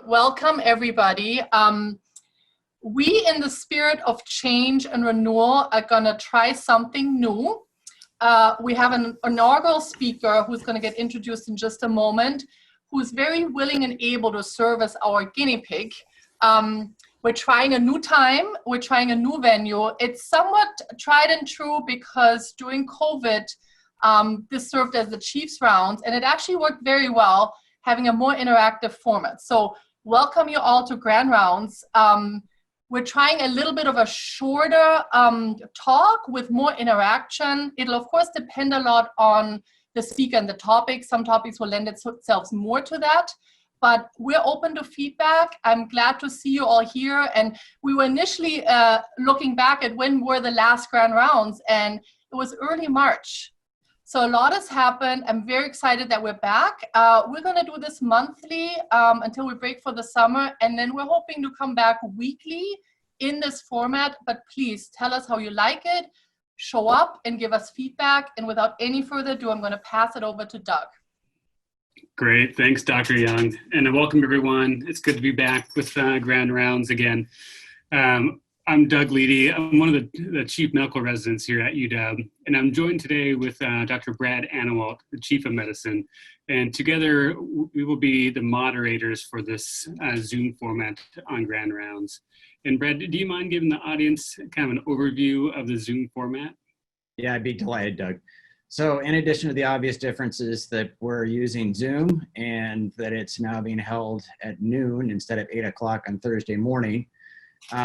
Welcome, everybody. We, in the spirit of change and renewal, are going to try something new. We have an inaugural speaker who's going to get introduced in just a moment, who's very willing and able to serve as our guinea pig. We're trying a new time. We're trying a new venue. It's somewhat tried and true because during COVID, this served as the Chiefs rounds, and it actually worked very well, having a more interactive format. So welcome you all to Grand Rounds. We're trying a little bit of a shorter talk with more interaction. It'll of course depend a lot on the speaker and the topic. Some topics will lend themselves more to that, but we're open to feedback. I'm glad to see you all here. And we were initially looking back at when were the last Grand Rounds, and it was early March. So a lot has happened. I'm very excited that we're back. We're going to do this monthly until we break for the summer, and then we're hoping to come back weekly in this format. But please tell us how you like it, show up and give us feedback. And without any further ado, I'm going to pass it over to Doug. Great. Thanks, Dr. Young. And welcome, everyone. It's good to be back with Grand Rounds again. I'm Doug Leedy. I'm one of the chief medical residents here at UW, and I'm joined today with Dr. Brad Anawalt, the chief of medicine. And together, we will be the moderators for this Zoom format on Grand Rounds. And Brad, do you mind giving the audience kind of an overview of the Zoom format? Yeah, I'd be delighted, Doug. So in addition to the obvious differences that we're using Zoom and that it's now being held at noon instead of 8 o'clock on Thursday morning,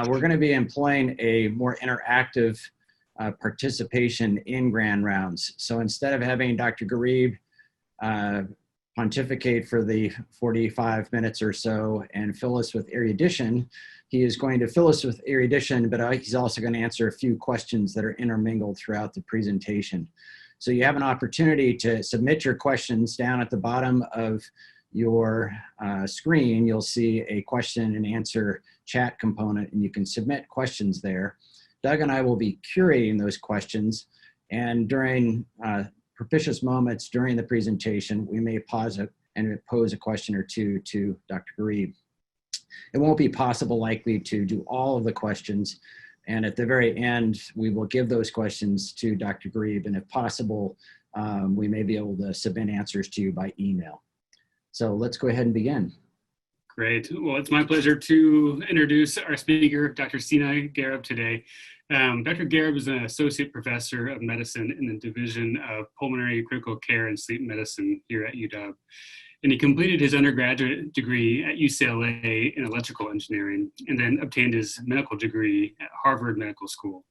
we're going to be employing a more interactive participation in Grand Rounds. So instead of having Dr. Gharib pontificate for the 45 minutes or so and fill us with erudition, he is going to fill us with erudition, but he's also going to answer a few questions that are intermingled throughout the presentation. So you have an opportunity to submit your questions. Down at the bottom of your screen, you'll see a question and answer chat component, and you can submit questions there. Doug and I will be curating those questions, and during propitious moments during the presentation, we may pause and pose a question or two to Dr. Gharib. It won't be possible likely to do all of the questions, and at the very end, we will give those questions to Dr. Gharib, and if possible, we may be able to submit answers to you by email. So let's go ahead and begin. Great. Well, it's my pleasure to introduce our speaker, Dr. Sina Gharib, today. Dr. Gharib is an associate professor of medicine in the Division of Pulmonary, Critical Care, and Sleep Medicine here at UW. And he completed his undergraduate degree at UCLA in electrical engineering and then obtained his medical degree at Harvard Medical School.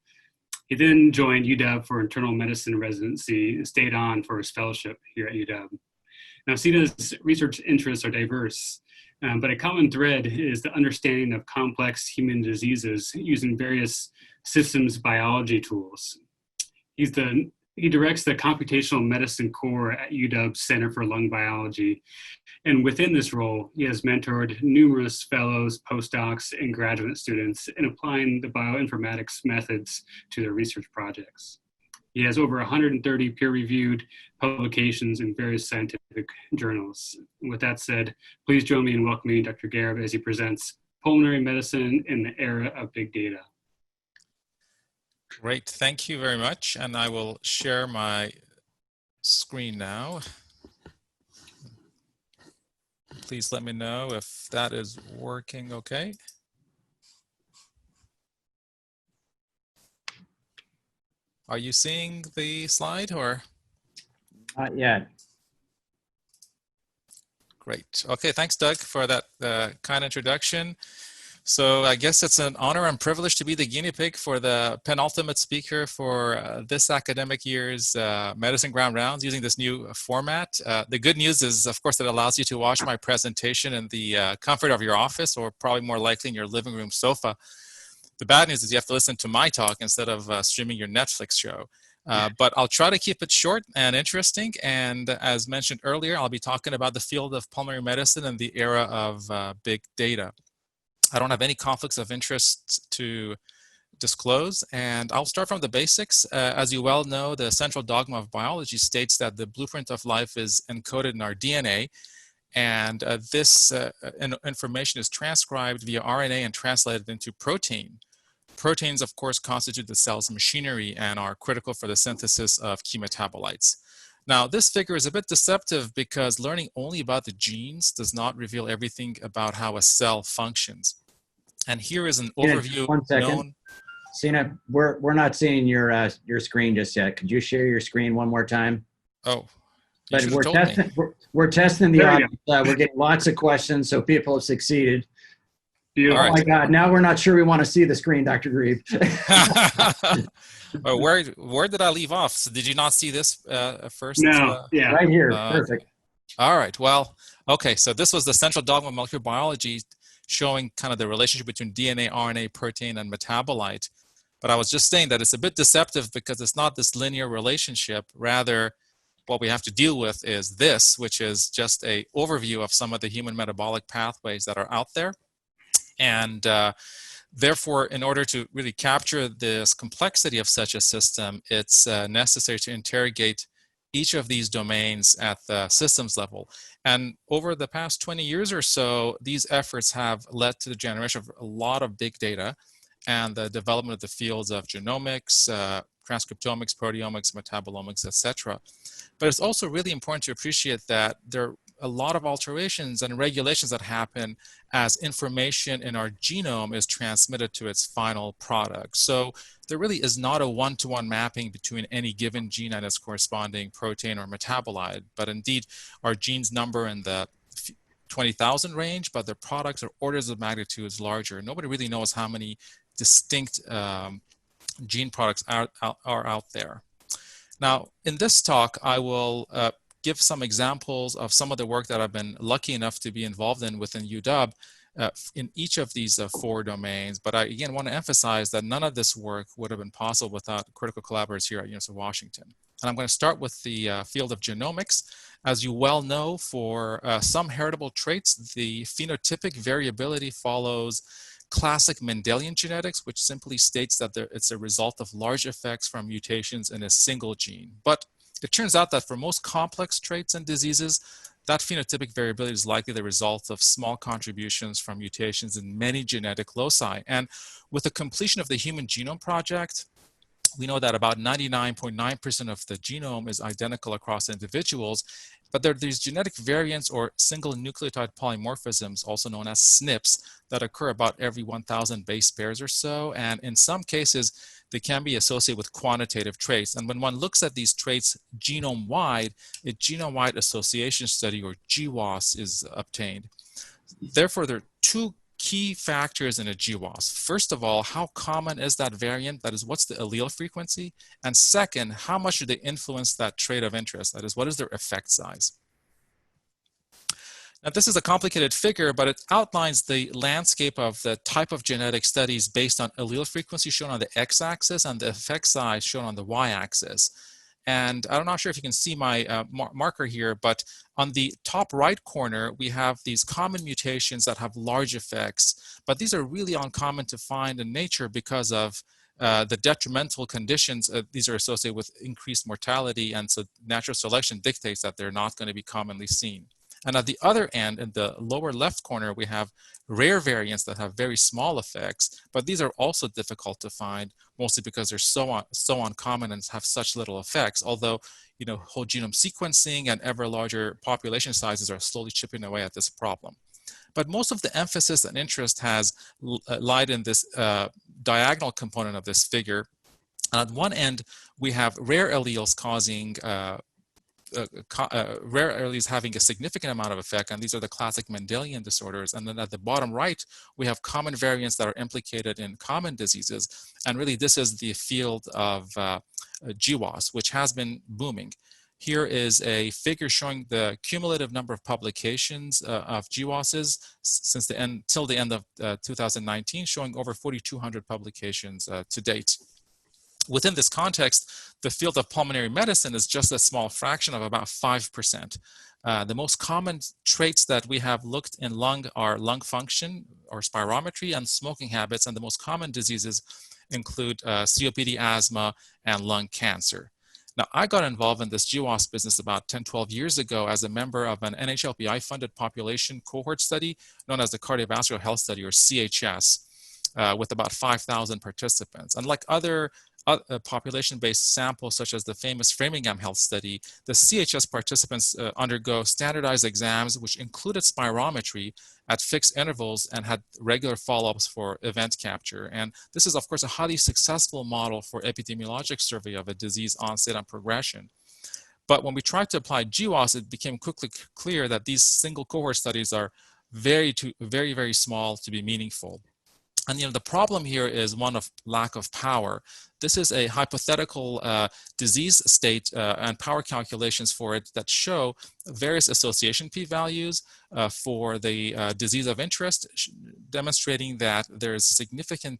He then joined UW for internal medicine residency and stayed on for his fellowship here at UW. Now, Sina's research interests are diverse, but a common thread is the understanding of complex human diseases using various systems biology tools. He directs the Computational Medicine Core at UW's Center for Lung Biology. And within this role, he has mentored numerous fellows, postdocs, and graduate students in applying the bioinformatics methods to their research projects. He has over 130 peer-reviewed publications in various scientific journals. And with that said, please join me in welcoming Dr. Gharib as he presents Pulmonary Medicine in the Era of Big Data. Great, thank you very much. And I will share my screen now. Please let me know if that is working okay. Are you seeing the slide or? Not yet. Great. Okay, thanks, Doug, for that kind introduction. So I guess it's an honor and privilege to be the guinea pig for the penultimate speaker for this academic year's Medicine Grand Rounds using this new format. The good news is, of course, it allows you to watch my presentation in the comfort of your office or probably more likely in your living room sofa. The bad news is you have to listen to my talk instead of streaming your Netflix show. But I'll try to keep it short and interesting. And as mentioned earlier, I'll be talking about the field of pulmonary medicine and the era of big data. I don't have any conflicts of interest to disclose, and I'll start from the basics. As you well know, the central dogma of biology states that the blueprint of life is encoded in our DNA, And this information is transcribed via RNA and translated into protein. Proteins, of course, constitute the cell's machinery and are critical for the synthesis of key metabolites. Now, this figure is a bit deceptive because learning only about the genes does not reveal everything about how a cell functions. And here is an overview. 1 second. Sina, we're not seeing your screen just yet. Could you share your screen one more time? Oh, but we're testing the audience. We're getting lots of questions, so people have succeeded. Beautiful. Oh my God! Now we're not sure we want to see the screen, Dr. Gharib. Where did I leave off? So did you not see this first? No. Yeah. Right here. Perfect. All right. Well, okay. So this was the central dogma of molecular biology, showing kind of the relationship between DNA, RNA, protein, and metabolite. But I was just saying that it's a bit deceptive because it's not this linear relationship. Rather, what we have to deal with is this, which is just an overview of some of the human metabolic pathways that are out there. And therefore, in order to really capture this complexity of such a system, it's necessary to interrogate each of these domains at the systems level. And over the past 20 years or so, these efforts have led to the generation of a lot of big data and the development of the fields of genomics, transcriptomics, proteomics, metabolomics, etc. But it's also really important to appreciate that there are a lot of alterations and regulations that happen as information in our genome is transmitted to its final product. So there really is not a one-to-one mapping between any given gene and its corresponding protein or metabolite, but indeed our genes number in the 20,000 range, but their products are orders of magnitudes larger. Nobody really knows how many distinct gene products are out there. Now, in this talk, I will give some examples of some of the work that I've been lucky enough to be involved in within UW in each of these 4 domains. But I, again, want to emphasize that none of this work would have been possible without critical collaborators here at University of Washington. And I'm going to start with the field of genomics. As you well know, for some heritable traits, the phenotypic variability follows classic Mendelian genetics, which simply states that it's a result of large effects from mutations in a single gene. But it turns out that for most complex traits and diseases, that phenotypic variability is likely the result of small contributions from mutations in many genetic loci. And with the completion of the Human Genome Project, we know that about 99.9% of the genome is identical across individuals, but there are these genetic variants or single nucleotide polymorphisms, also known as SNPs, that occur about every 1,000 base pairs or so. And in some cases, they can be associated with quantitative traits. And when one looks at these traits genome-wide, a genome-wide association study, or GWAS, is obtained. Therefore, there are 2 key factors in a GWAS. First of all, how common is that variant? That is, what's the allele frequency? And second, how much do they influence that trait of interest? That is, what is their effect size? Now, this is a complicated figure, but it outlines the landscape of the type of genetic studies based on allele frequency shown on the x-axis and the effect size shown on the y-axis. And I'm not sure if you can see my marker here, but on the top right corner, we have these common mutations that have large effects, but these are really uncommon to find in nature because of the detrimental conditions. These are associated with increased mortality, and so natural selection dictates that they're not going to be commonly seen. And at the other end, in the lower left corner, we have rare variants that have very small effects, but these are also difficult to find, mostly because they're so uncommon and have such little effects, although, you know, whole genome sequencing and ever larger population sizes are slowly chipping away at this problem. But most of the emphasis and interest has lied in this diagonal component of this figure. On one end, we have rare alleles causing rare alleles having a significant amount of effect, and these are the classic Mendelian disorders. And then at the bottom right, we have common variants that are implicated in common diseases. And really, this is the field of GWAS, which has been booming. Here is a figure showing the cumulative number of publications of GWASs since the end, till the end of 2019, showing over 4,200 publications to date. Within this context, the field of pulmonary medicine is just a small fraction of about 5%. The most common traits that we have looked in lung are lung function or spirometry and smoking habits, and the most common diseases include COPD, asthma, and lung cancer. Now, I got involved in this GWAS business about 10, 12 years ago as a member of an NHLBI-funded population cohort study known as the Cardiovascular Health Study, or CHS, with about 5,000 participants. Unlike other population-based samples, such as the famous Framingham Health Study, the CHS participants undergo standardized exams, which included spirometry at fixed intervals and had regular follow-ups for event capture. And this is, of course, a highly successful model for epidemiologic survey of a disease onset and progression. But when we tried to apply GWAS, it became quickly clear that these single cohort studies are very, very small to be meaningful. And the problem here is one of lack of power. This is a hypothetical disease state and power calculations for it that show various association p-values for the disease of interest, demonstrating that there is significant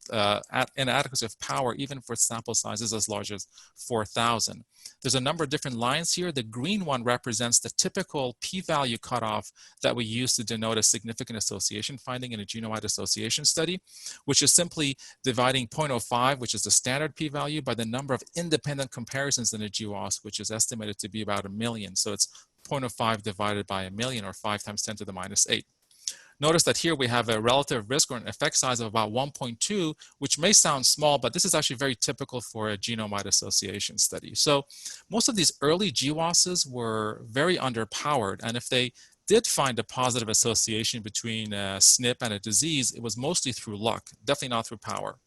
inadequacy of power even for sample sizes as large as 4,000. There's a number of different lines here. The green one represents the typical p-value cutoff that we use to denote a significant association finding in a genome-wide association study, which is simply dividing 0.05, which is the standard p-value, by the number of independent comparisons in a GWAS, which is estimated to be about 1 million. So it's 0.05 divided by 1 million, or 5 times 10 to the minus 8. Notice that here we have a relative risk or an effect size of about 1.2, which may sound small, but this is actually very typical for a genome-wide association study. So most of these early GWASs were very underpowered, and if they did find a positive association between a SNP and a disease, it was mostly through luck, definitely not through power.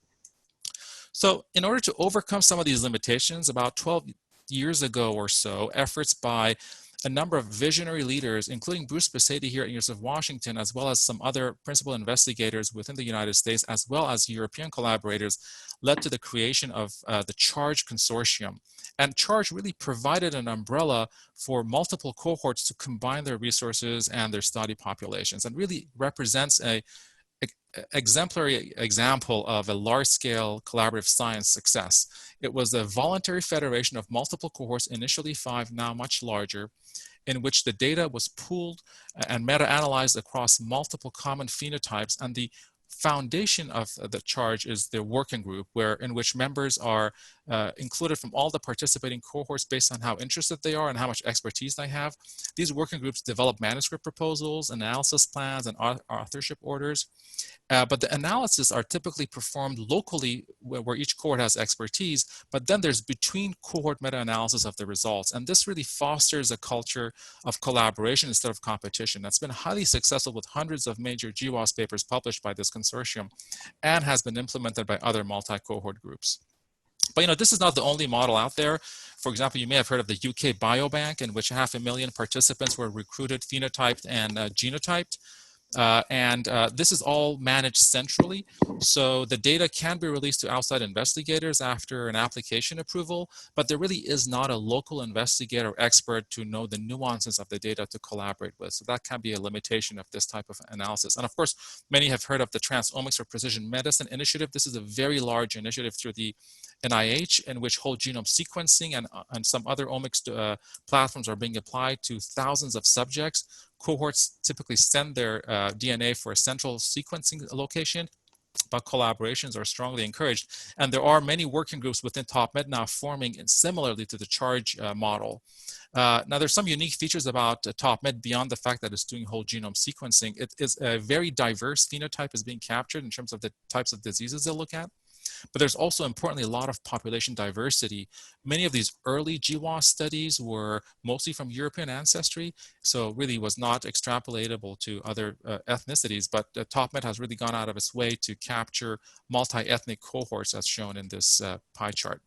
So in order to overcome some of these limitations, about 12 years ago or so, efforts by a number of visionary leaders, including Bruce Besaty here at the University of Washington, as well as some other principal investigators within the United States, as well as European collaborators, led to the creation of the CHARGE consortium. And CHARGE really provided an umbrella for multiple cohorts to combine their resources and their study populations, and really represents a exemplary example of a large-scale collaborative science success. It was a voluntary federation of multiple cohorts, initially 5, now much larger, in which the data was pooled and meta-analyzed across multiple common phenotypes. And the foundation of the CHARGE is the working group, in which members are included from all the participating cohorts based on how interested they are and how much expertise they have. These working groups develop manuscript proposals, analysis plans, and authorship orders. But the analyses are typically performed locally where each cohort has expertise, but then there's between cohort meta-analysis of the results. And this really fosters a culture of collaboration instead of competition. That's been highly successful with hundreds of major GWAS papers published by this consortium and has been implemented by other multi-cohort groups. But this is not the only model out there. For example, you may have heard of the UK Biobank, in which 500,000 participants were recruited, phenotyped, and genotyped. This is all managed centrally. So the data can be released to outside investigators after an application approval, but there really is not a local investigator or expert to know the nuances of the data to collaborate with. So that can be a limitation of this type of analysis. And of course, many have heard of the Transcriptional for Precision Medicine initiative. This is a very large initiative through the NIH, in which whole genome sequencing and some other omics platforms are being applied to thousands of subjects. Cohorts typically send their DNA for a central sequencing location, but collaborations are strongly encouraged. And there are many working groups within TopMed now forming similarly to the CHARGE model. Now, there's some unique features about TopMed beyond the fact that it's doing whole genome sequencing. It is a very diverse phenotype is being captured in terms of the types of diseases they look at. But there's also, importantly, a lot of population diversity. Many of these early GWAS studies were mostly from European ancestry, so really was not extrapolatable to other ethnicities, but TopMed has really gone out of its way to capture multi-ethnic cohorts as shown in this pie chart.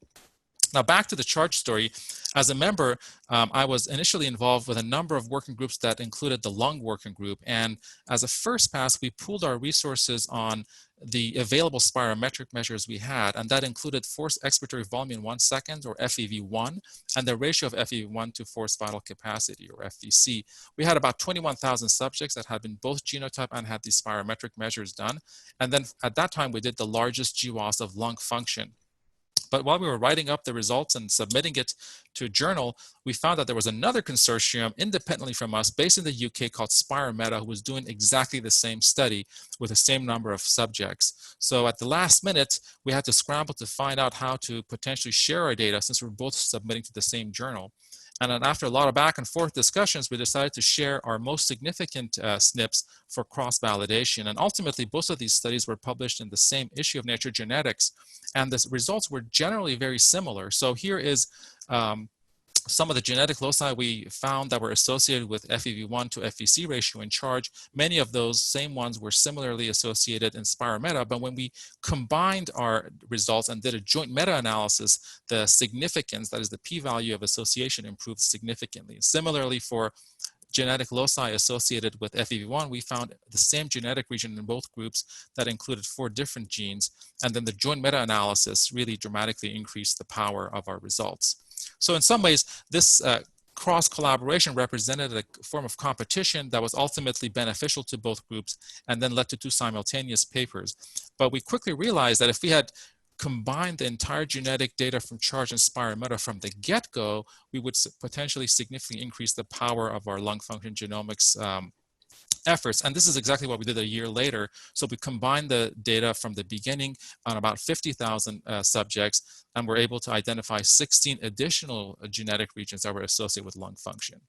Now, back to the CHARGE story. As a member, I was initially involved with a number of working groups that included the lung working group. And as a first pass, we pooled our resources on the available spirometric measures we had, and that included forced expiratory volume in 1 second, or FEV1, and the ratio of FEV1 to forced vital capacity, or FVC. We had about 21,000 subjects that had been both genotyped and had these spirometric measures done. And then at that time, we did the largest GWAS of lung function. But while we were writing up the results and submitting it to a journal, we found that there was another consortium independently from us based in the UK called Spire Meta, who was doing exactly the same study with the same number of subjects. So at the last minute, we had to scramble to find out how to potentially share our data since we're both submitting to the same journal. And then after a lot of back and forth discussions, we decided to share our most significant SNPs for cross-validation. And ultimately, both of these studies were published in the same issue of Nature Genetics. And the results were generally very similar. So here is some of the genetic loci we found that were associated with FEV1 to FVC ratio in charge. Many of those same ones were similarly associated in Spire Meta, but when we combined our results and did a joint meta-analysis, the significance, that is the p-value of association, improved significantly. Similarly, for genetic loci associated with FEV1, we found the same genetic region in both groups that included 4 different genes, and then the joint meta-analysis really dramatically increased the power of our results. So in some ways, this cross-collaboration represented a form of competition that was ultimately beneficial to both groups and then led to 2 simultaneous papers. But we quickly realized that if we had combined the entire genetic data from Charge and Spire Meta from the get-go, we would potentially significantly increase the power of our lung function genomics efforts. And this is exactly what we did a year later. So we combined the data from the beginning on about 50,000 subjects, and we're able to identify 16 additional genetic regions that were associated with lung function.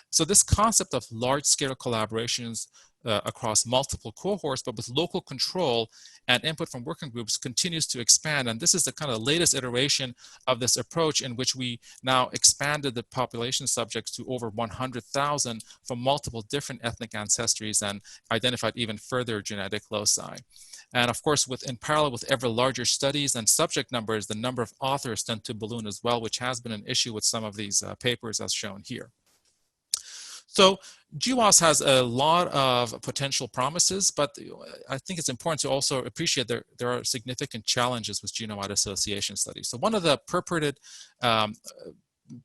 So this concept of large-scale collaborations across multiple cohorts, but with local control and input from working groups, continues to expand. And this is the kind of latest iteration of this approach, in which we now expanded the population subjects to over 100,000 from multiple different ethnic ancestries and identified even further genetic loci. And of course, in parallel with ever larger studies and subject numbers, the number of authors tend to balloon as well, which has been an issue with some of these papers as shown here. So GWAS has a lot of potential promises, but I think it's important to also appreciate there are significant challenges with genome-wide association studies. So one of the purported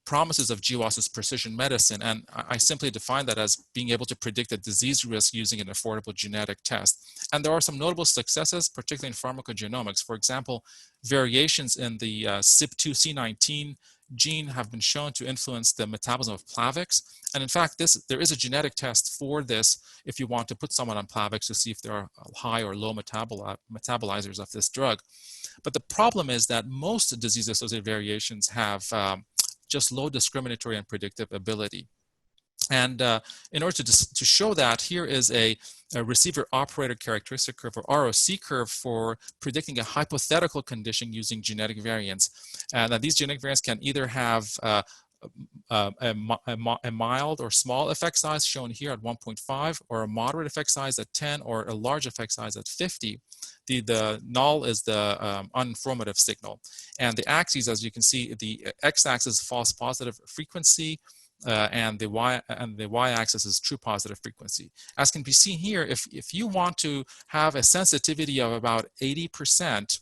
promises of GWAS is precision medicine, and I simply define that as being able to predict a disease risk using an affordable genetic test. And there are some notable successes, particularly in pharmacogenomics. For example, variations in the CYP2C19 gene have been shown to influence the metabolism of Plavix. And in fact, there is a genetic test for this if you want to put someone on Plavix to see if there are high or low metabolizers of this drug. But the problem is that most disease-associated variations have just low discriminatory and predictive ability. And in order to show that, here is a receiver operator characteristic curve, or ROC curve, for predicting a hypothetical condition using genetic variants. And these genetic variants can either have a mild or small effect size shown here at 1.5, or a moderate effect size at 10, or a large effect size at 50. The null is the uninformative signal. And the axes, as you can see, the x-axis is false positive frequency, and the y-axis is true positive frequency. As can be seen here, if you want to have a sensitivity of about 80%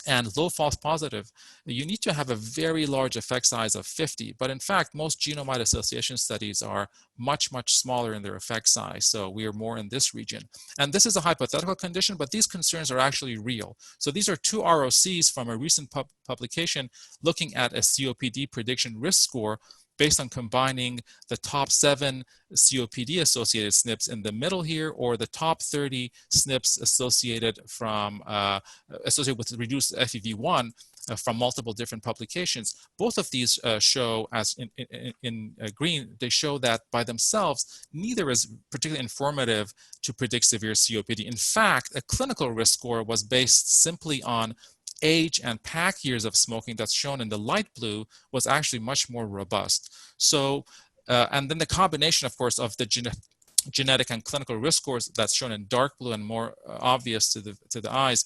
and low false positive, you need to have a very large effect size of 50. But in fact, most genome-wide association studies are much, much smaller in their effect size. So we are more in this region. And this is a hypothetical condition, but these concerns are actually real. So these are 2 ROCs from a recent publication looking at a COPD prediction risk score based on combining the top 7 COPD-associated SNPs in the middle here, or the top 30 SNPs associated with reduced FEV1 from multiple different publications. Both of these show, as in green, they show that by themselves, neither is particularly informative to predict severe COPD. In fact, a clinical risk score was based simply on age and pack years of smoking, that's shown in the light blue, was actually much more robust. So, and then the combination, of course, of the genetic and clinical risk scores that's shown in dark blue and more obvious to the eyes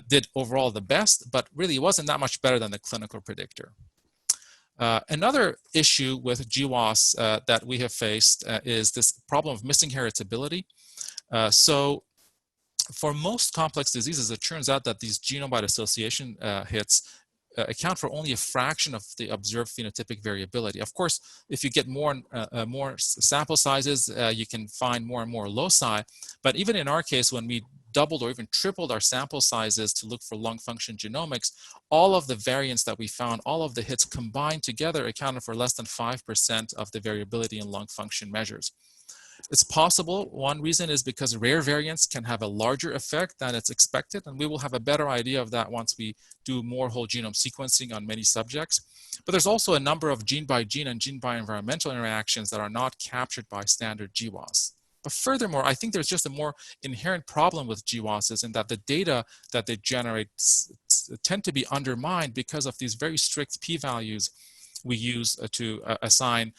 did overall the best, but really wasn't that much better than the clinical predictor. Another issue with GWAS that we have faced is this problem of missing heritability. So for most complex diseases, it turns out that these genome-wide association hits account for only a fraction of the observed phenotypic variability. Of course, if you get more sample sizes, you can find more and more loci. But even in our case, when we doubled or even tripled our sample sizes to look for lung function genomics, all of the variants that we found, all of the hits combined together accounted for less than 5% of the variability in lung function measures. It's possible one reason is because rare variants can have a larger effect than it's expected, and we will have a better idea of that once we do more whole genome sequencing on many subjects. But there's also a number of gene by gene and gene by environmental interactions that are not captured by standard GWAS. But furthermore, I think there's just a more inherent problem with GWASs in that the data that they generate tend to be undermined because of these very strict p-values we use to assign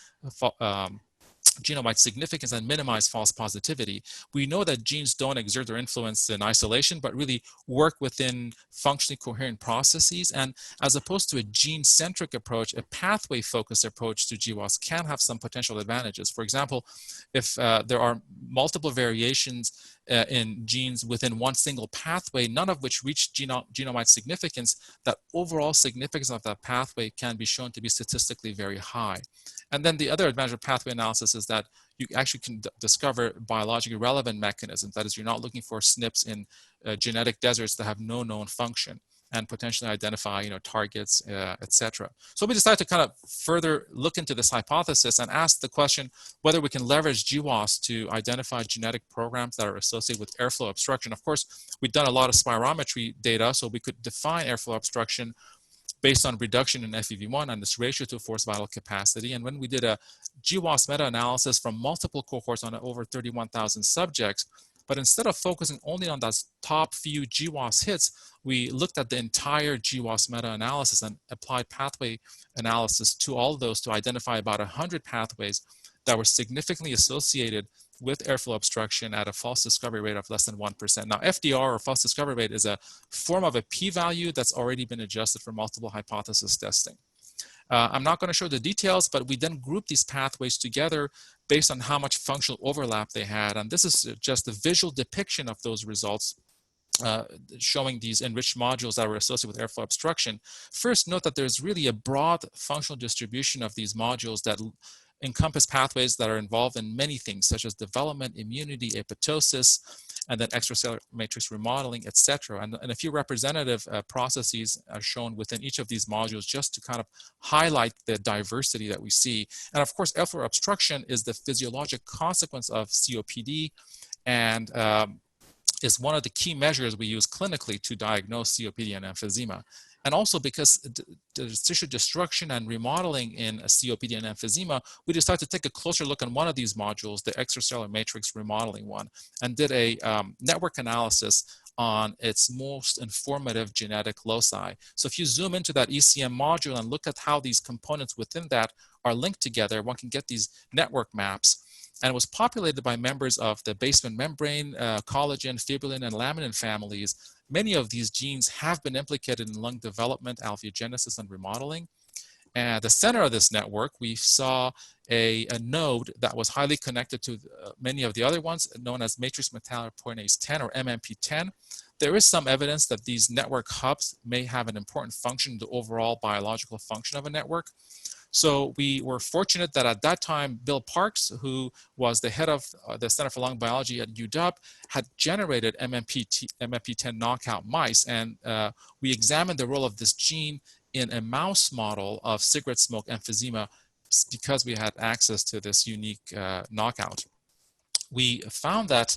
genome-wide significance and minimize false positivity. We know that genes don't exert their influence in isolation, but really work within functionally coherent processes. And as opposed to a gene-centric approach, a pathway-focused approach to GWAS can have some potential advantages. For example, if there are multiple variations in genes within one single pathway, none of which reach genome-wide significance, that overall significance of that pathway can be shown to be statistically very high. And then the other advantage of pathway analysis is that you actually can discover biologically relevant mechanisms. That is, you're not looking for SNPs in genetic deserts that have no known function, and potentially identify, targets, etc. So we decided to kind of further look into this hypothesis and ask the question whether we can leverage GWAS to identify genetic programs that are associated with airflow obstruction. Of course, we've done a lot of spirometry data, so we could define airflow obstruction based on reduction in FEV1 and this ratio to forced vital capacity. And when we did a GWAS meta-analysis from multiple cohorts on over 31,000 subjects, but instead of focusing only on those top few GWAS hits, we looked at the entire GWAS meta-analysis and applied pathway analysis to all of those to identify about 100 pathways that were significantly associated with airflow obstruction at a false discovery rate of less than 1%. Now, FDR, or false discovery rate, is a form of a p-value that's already been adjusted for multiple hypothesis testing. I'm not going to show the details, but we then grouped these pathways together based on how much functional overlap they had. And this is just a visual depiction of those results, showing these enriched modules that were associated with airflow obstruction. First, note that there's really a broad functional distribution of these modules that encompass pathways that are involved in many things, such as development, immunity, apoptosis, and then extracellular matrix remodeling, etc. And a few representative processes are shown within each of these modules just to kind of highlight the diversity that we see. And of course, airflow obstruction is the physiologic consequence of COPD, and is one of the key measures we use clinically to diagnose COPD and emphysema. And also because there's tissue destruction and remodeling in COPD and emphysema, we decided to take a closer look on one of these modules, the extracellular matrix remodeling one, and did a network analysis on its most informative genetic loci. So if you zoom into that ECM module and look at how these components within that are linked together, one can get these network maps. And it was populated by members of the basement membrane, collagen, fibrillin, and laminin families. Many of these genes have been implicated in lung development, alveogenesis, and remodeling. And at the center of this network, we saw a node that was highly connected to many of the other ones, known as matrix metalloproteinase 10, or MMP10. There is some evidence that these network hubs may have an important function in the overall biological function of a network. So we were fortunate that at that time, Bill Parks, who was the head of the Center for Lung Biology at UW, had generated MMP10 knockout mice. And we examined the role of this gene in a mouse model of cigarette smoke emphysema because we had access to this unique knockout. We found that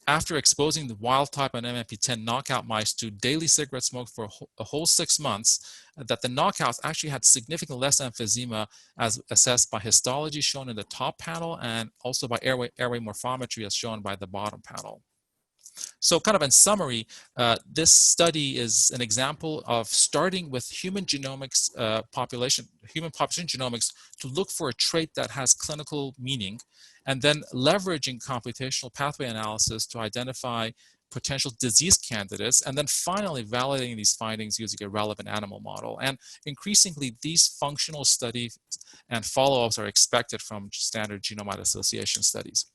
after exposing the wild type and MMP10 knockout mice to daily cigarette smoke for a whole 6 months, that the knockouts actually had significantly less emphysema as assessed by histology shown in the top panel, and also by airway morphometry as shown by the bottom panel. So kind of in summary, this study is an example of starting with human genomics human population genomics to look for a trait that has clinical meaning, and then leveraging computational pathway analysis to identify potential disease candidates, and then finally validating these findings using a relevant animal model. And increasingly, these functional studies and follow-ups are expected from standard genome-wide association studies.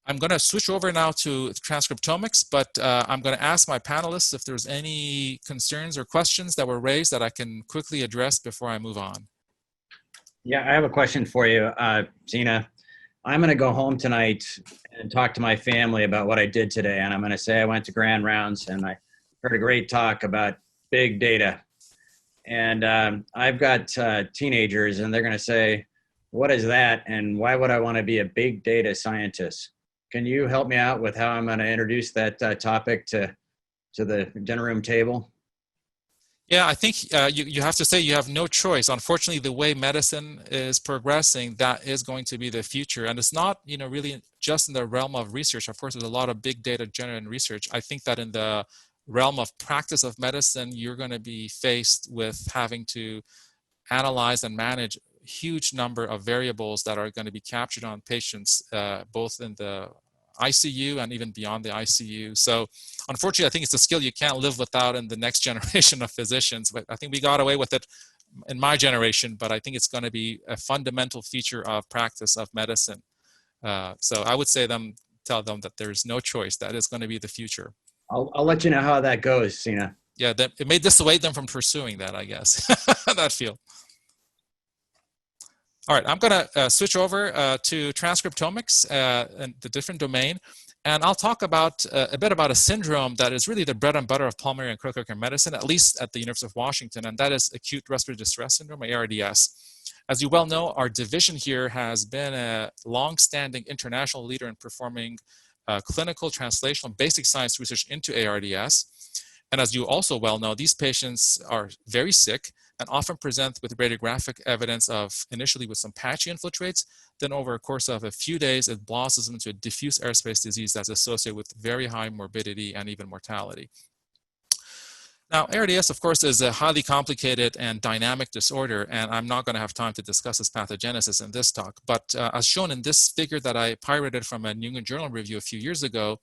I'm going to switch over now to transcriptomics, but I'm going to ask my panelists if there's any concerns or questions that were raised that I can quickly address before I move on. Yeah, I have a question for you, Sina. I'm going to go home tonight and talk to my family about what I did today. And I'm going to say I went to Grand Rounds and I heard a great talk about big data. And I've got teenagers and they're going to say, what is that? And why would I want to be a big data scientist? Can you help me out with how I'm going to introduce that topic to the dinner room table? Yeah, I think you have to say you have no choice. Unfortunately, the way medicine is progressing, that is going to be the future. And it's not, really just in the realm of research. Of course, there's a lot of big data generated research. I think that in the realm of practice of medicine, you're going to be faced with having to analyze and manage a huge number of variables that are going to be captured on patients, both in the ICU and even beyond the ICU. So unfortunately, I think it's a skill you can't live without in the next generation of physicians. But I think we got away with it in my generation, but I think it's going to be a fundamental feature of practice of medicine. So I would tell them that there's no choice. That is going to be the future. I'll let you know how that goes, Sina. Yeah, it may dissuade them from pursuing that, I guess, that field. All right, I'm going to switch over to transcriptomics and the different domain. And I'll talk about a bit about a syndrome that is really the bread and butter of pulmonary and critical care medicine, at least at the University of Washington, and that is acute respiratory distress syndrome, or ARDS. As you well know, our division here has been a long-standing international leader in performing clinical, translational, basic science research into ARDS. And as you also well know, these patients are very sick and often present with radiographic evidence of initially with some patchy infiltrates, then over a course of a few days, it blossoms into a diffuse airspace disease that's associated with very high morbidity and even mortality. Now, ARDS, of course, is a highly complicated and dynamic disorder, and I'm not going to have time to discuss its pathogenesis in this talk, but as shown in this figure that I pirated from a New England Journal review a few years ago,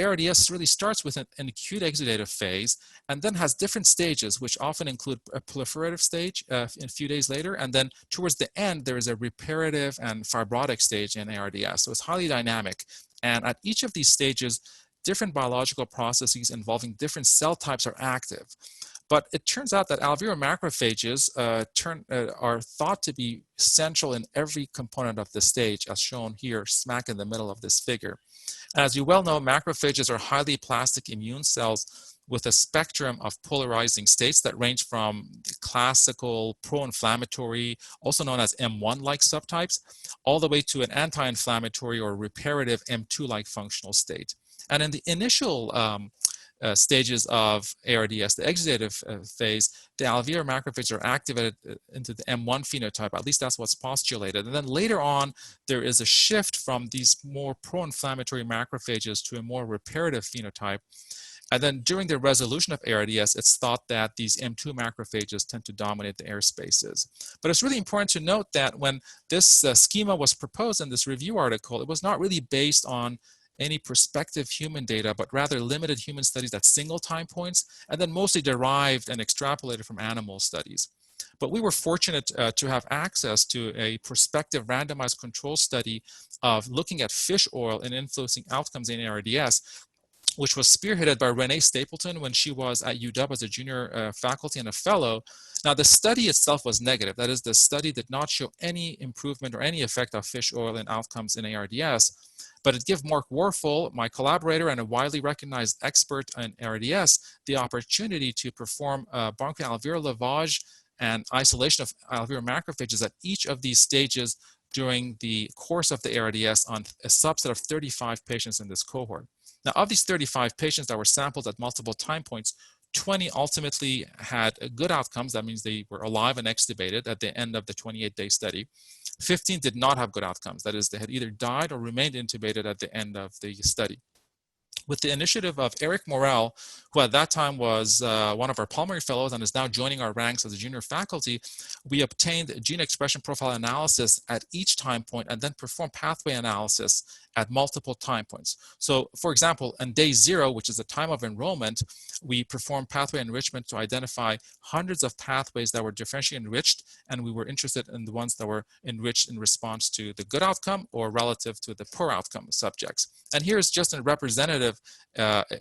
ARDS really starts with an acute exudative phase and then has different stages, which often include a proliferative stage a few days later. And then towards the end, there is a reparative and fibrotic stage in ARDS. So it's highly dynamic. And at each of these stages, different biological processes involving different cell types are active. But it turns out that alveolar macrophages are thought to be central in every component of the stage, as shown here, smack in the middle of this figure. As you well know, macrophages are highly plastic immune cells with a spectrum of polarizing states that range from the classical pro-inflammatory, also known as M1-like subtypes, all the way to an anti-inflammatory or reparative M2-like functional state. And in the initial stages of ARDS, the exudative phase, the alveolar macrophages are activated into the M1 phenotype, at least that's what's postulated. And then later on, there is a shift from these more pro-inflammatory macrophages to a more reparative phenotype. And then during the resolution of ARDS, it's thought that these M2 macrophages tend to dominate the air spaces. But it's really important to note that when this schema was proposed in this review article, it was not really based on any prospective human data, but rather limited human studies at single time points, and then mostly derived and extrapolated from animal studies. But we were fortunate to have access to a prospective randomized control study of looking at fish oil and influencing outcomes in ARDS, which was spearheaded by Renee Stapleton when she was at UW as a junior faculty and a fellow. Now, the study itself was negative. That is, the study did not show any improvement or any effect of fish oil in outcomes in ARDS. But it gave Mark Warfel, my collaborator and a widely recognized expert in ARDS, the opportunity to perform bronchoalveolar lavage and isolation of alveolar macrophages at each of these stages during the course of the ARDS on a subset of 35 patients in this cohort. Now, of these 35 patients that were sampled at multiple time points, 20 ultimately had good outcomes. That means they were alive and extubated at the end of the 28-day study. 15 did not have good outcomes. That is, they had either died or remained intubated at the end of the study. With the initiative of Eric Morel, who at that time was one of our pulmonary fellows and is now joining our ranks as a junior faculty, we obtained gene expression profile analysis at each time point and then performed pathway analysis at multiple time points. So, for example, on day 0, which is the time of enrollment, we performed pathway enrichment to identify hundreds of pathways that were differentially enriched, and we were interested in the ones that were enriched in response to the good outcome or relative to the poor outcome subjects. And here's just a representative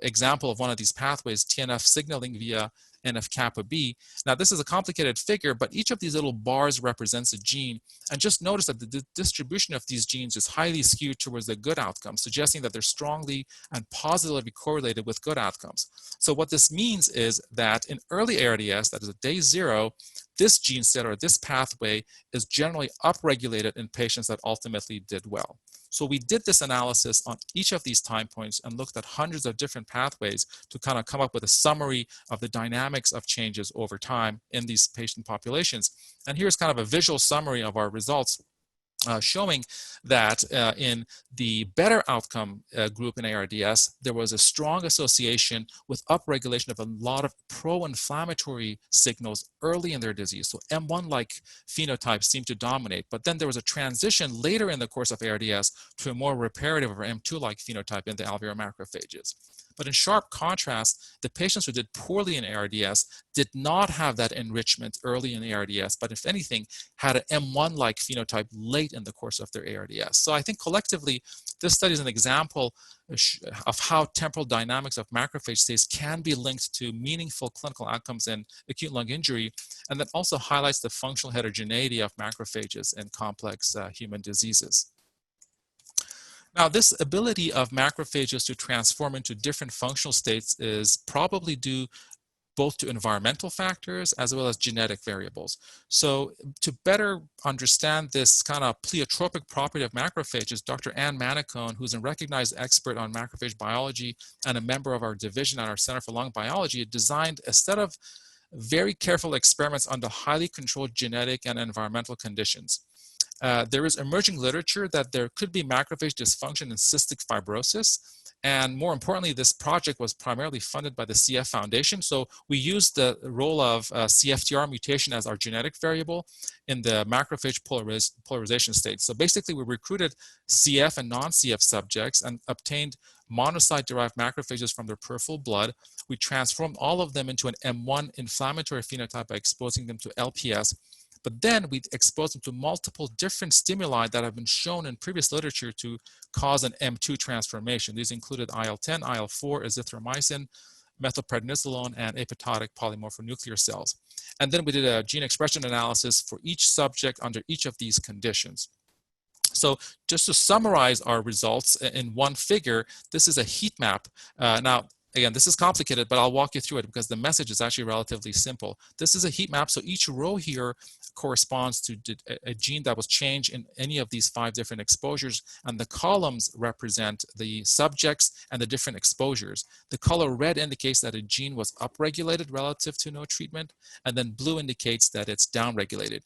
example of one of these pathways, TNF signaling via NF-kappa B. Now, this is a complicated figure, but each of these little bars represents a gene. And just notice that the distribution of these genes is highly skewed towards the good outcomes, suggesting that they're strongly and positively correlated with good outcomes. So what this means is that in early ARDS, that is at day 0, this gene set or this pathway is generally upregulated in patients that ultimately did well. So we did this analysis on each of these time points and looked at hundreds of different pathways to kind of come up with a summary of the dynamics of changes over time in these patient populations. And here's kind of a visual summary of our results. Showing that in the better outcome group in ARDS, there was a strong association with upregulation of a lot of pro-inflammatory signals early in their disease. So M1-like phenotypes seem to dominate, but then there was a transition later in the course of ARDS to a more reparative or M2-like phenotype in the alveolar macrophages. But in sharp contrast, the patients who did poorly in ARDS did not have that enrichment early in ARDS, but if anything, had an M1-like phenotype late in the course of their ARDS. So I think collectively, this study is an example of how temporal dynamics of macrophage states can be linked to meaningful clinical outcomes in acute lung injury, and that also highlights the functional heterogeneity of macrophages in complex human diseases. Now, this ability of macrophages to transform into different functional states is probably due both to environmental factors as well as genetic variables. So to better understand this kind of pleiotropic property of macrophages, Dr. Anne Manicone, who's a recognized expert on macrophage biology and a member of our division at our Center for Lung Biology, designed a set of very careful experiments under highly controlled genetic and environmental conditions. There is emerging literature that there could be macrophage dysfunction in cystic fibrosis. And more importantly, this project was primarily funded by the CF Foundation. So we used the role of CFTR mutation as our genetic variable in the macrophage polarization state. So basically, we recruited CF and non-CF subjects and obtained monocyte-derived macrophages from their peripheral blood. We transformed all of them into an M1 inflammatory phenotype by exposing them to LPS. But then we expose them to multiple different stimuli that have been shown in previous literature to cause an M2 transformation. These included IL-10, IL-4, azithromycin, methylprednisolone, and apoptotic polymorphonuclear cells. And then we did a gene expression analysis for each subject under each of these conditions. So just to summarize our results in one figure, this is a heat map. Now, again, this is complicated, but I'll walk you through it because the message is actually relatively simple. This is a heat map, so each row here corresponds to a gene that was changed in any of these 5 different exposures, and the columns represent the subjects and the different exposures. The color red indicates that a gene was upregulated relative to no treatment, and then blue indicates that it's downregulated.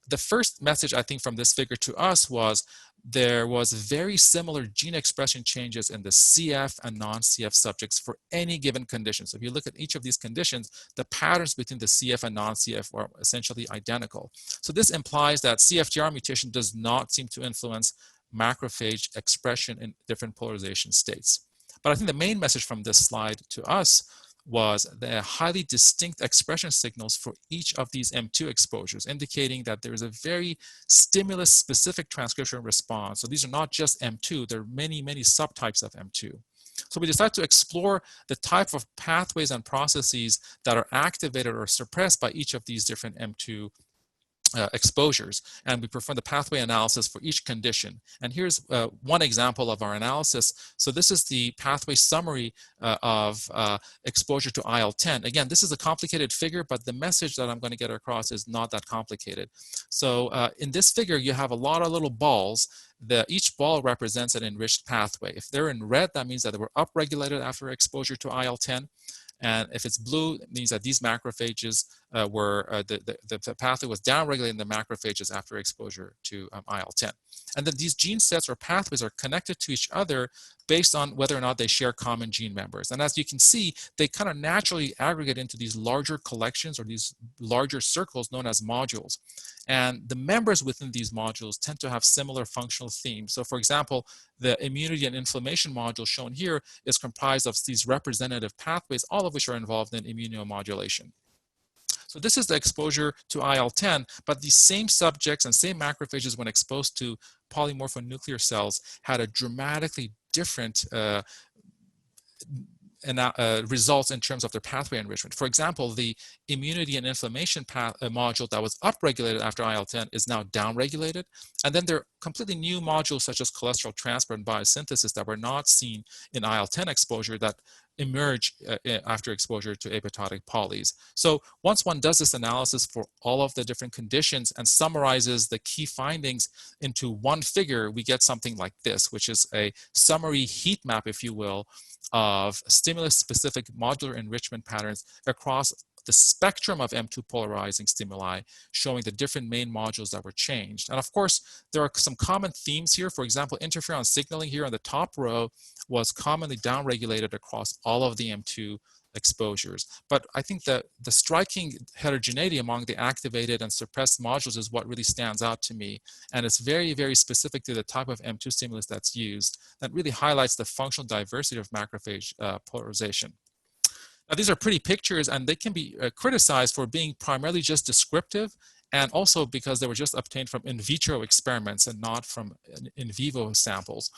The first message, I think, from this figure to us was there was very similar gene expression changes in the CF and non-CF subjects for any given condition. So if you look at each of these conditions, the patterns between the CF and non-CF are essentially identical. So this implies that CFTR mutation does not seem to influence macrophage expression in different polarization states. But I think the main message from this slide to us was the highly distinct expression signals for each of these M2 exposures, indicating that there is a very stimulus-specific transcription response. So these are not just M2, there are many, many subtypes of M2. So we decided to explore the type of pathways and processes that are activated or suppressed by each of these different M2 exposures, and we perform the pathway analysis for each condition. And here's one example of our analysis. So this is the pathway summary of exposure to IL-10. Again, this is a complicated figure, but the message that I'm going to get across is not that complicated. So in this figure, you have a lot of little balls. Each ball represents an enriched pathway. If they're in red, that means that they were upregulated after exposure to IL-10. And if it's blue, it means that these macrophages the pathway was downregulating the macrophages after exposure to IL-10. And then these gene sets or pathways are connected to each other based on whether or not they share common gene members. And as you can see, they kind of naturally aggregate into these larger collections or these larger circles known as modules. And the members within these modules tend to have similar functional themes. So for example, the immunity and inflammation module shown here is comprised of these representative pathways, all of which are involved in immunomodulation. So this is the exposure to IL-10, but these same subjects and same macrophages when exposed to polymorphonuclear cells had a dramatically different results in terms of their pathway enrichment. For example, the immunity and inflammation module that was upregulated after IL-10 is now downregulated. And then there are completely new modules such as cholesterol transport and biosynthesis that were not seen in IL-10 exposure that emerge after exposure to apoptotic polys. So once one does this analysis for all of the different conditions and summarizes the key findings into one figure, we get something like this, which is a summary heat map, if you will, of stimulus-specific modular enrichment patterns across the spectrum of M2 polarizing stimuli, showing the different main modules that were changed. And of course, there are some common themes here. For example, interferon signaling here on the top row was commonly downregulated across all of the M2 exposures. But I think that the striking heterogeneity among the activated and suppressed modules is what really stands out to me. And it's very, very specific to the type of M2 stimulus that's used. That really highlights the functional diversity of macrophage polarization. Now, these are pretty pictures, and they can be criticized for being primarily just descriptive, and also because they were just obtained from in vitro experiments and not from in vivo samples.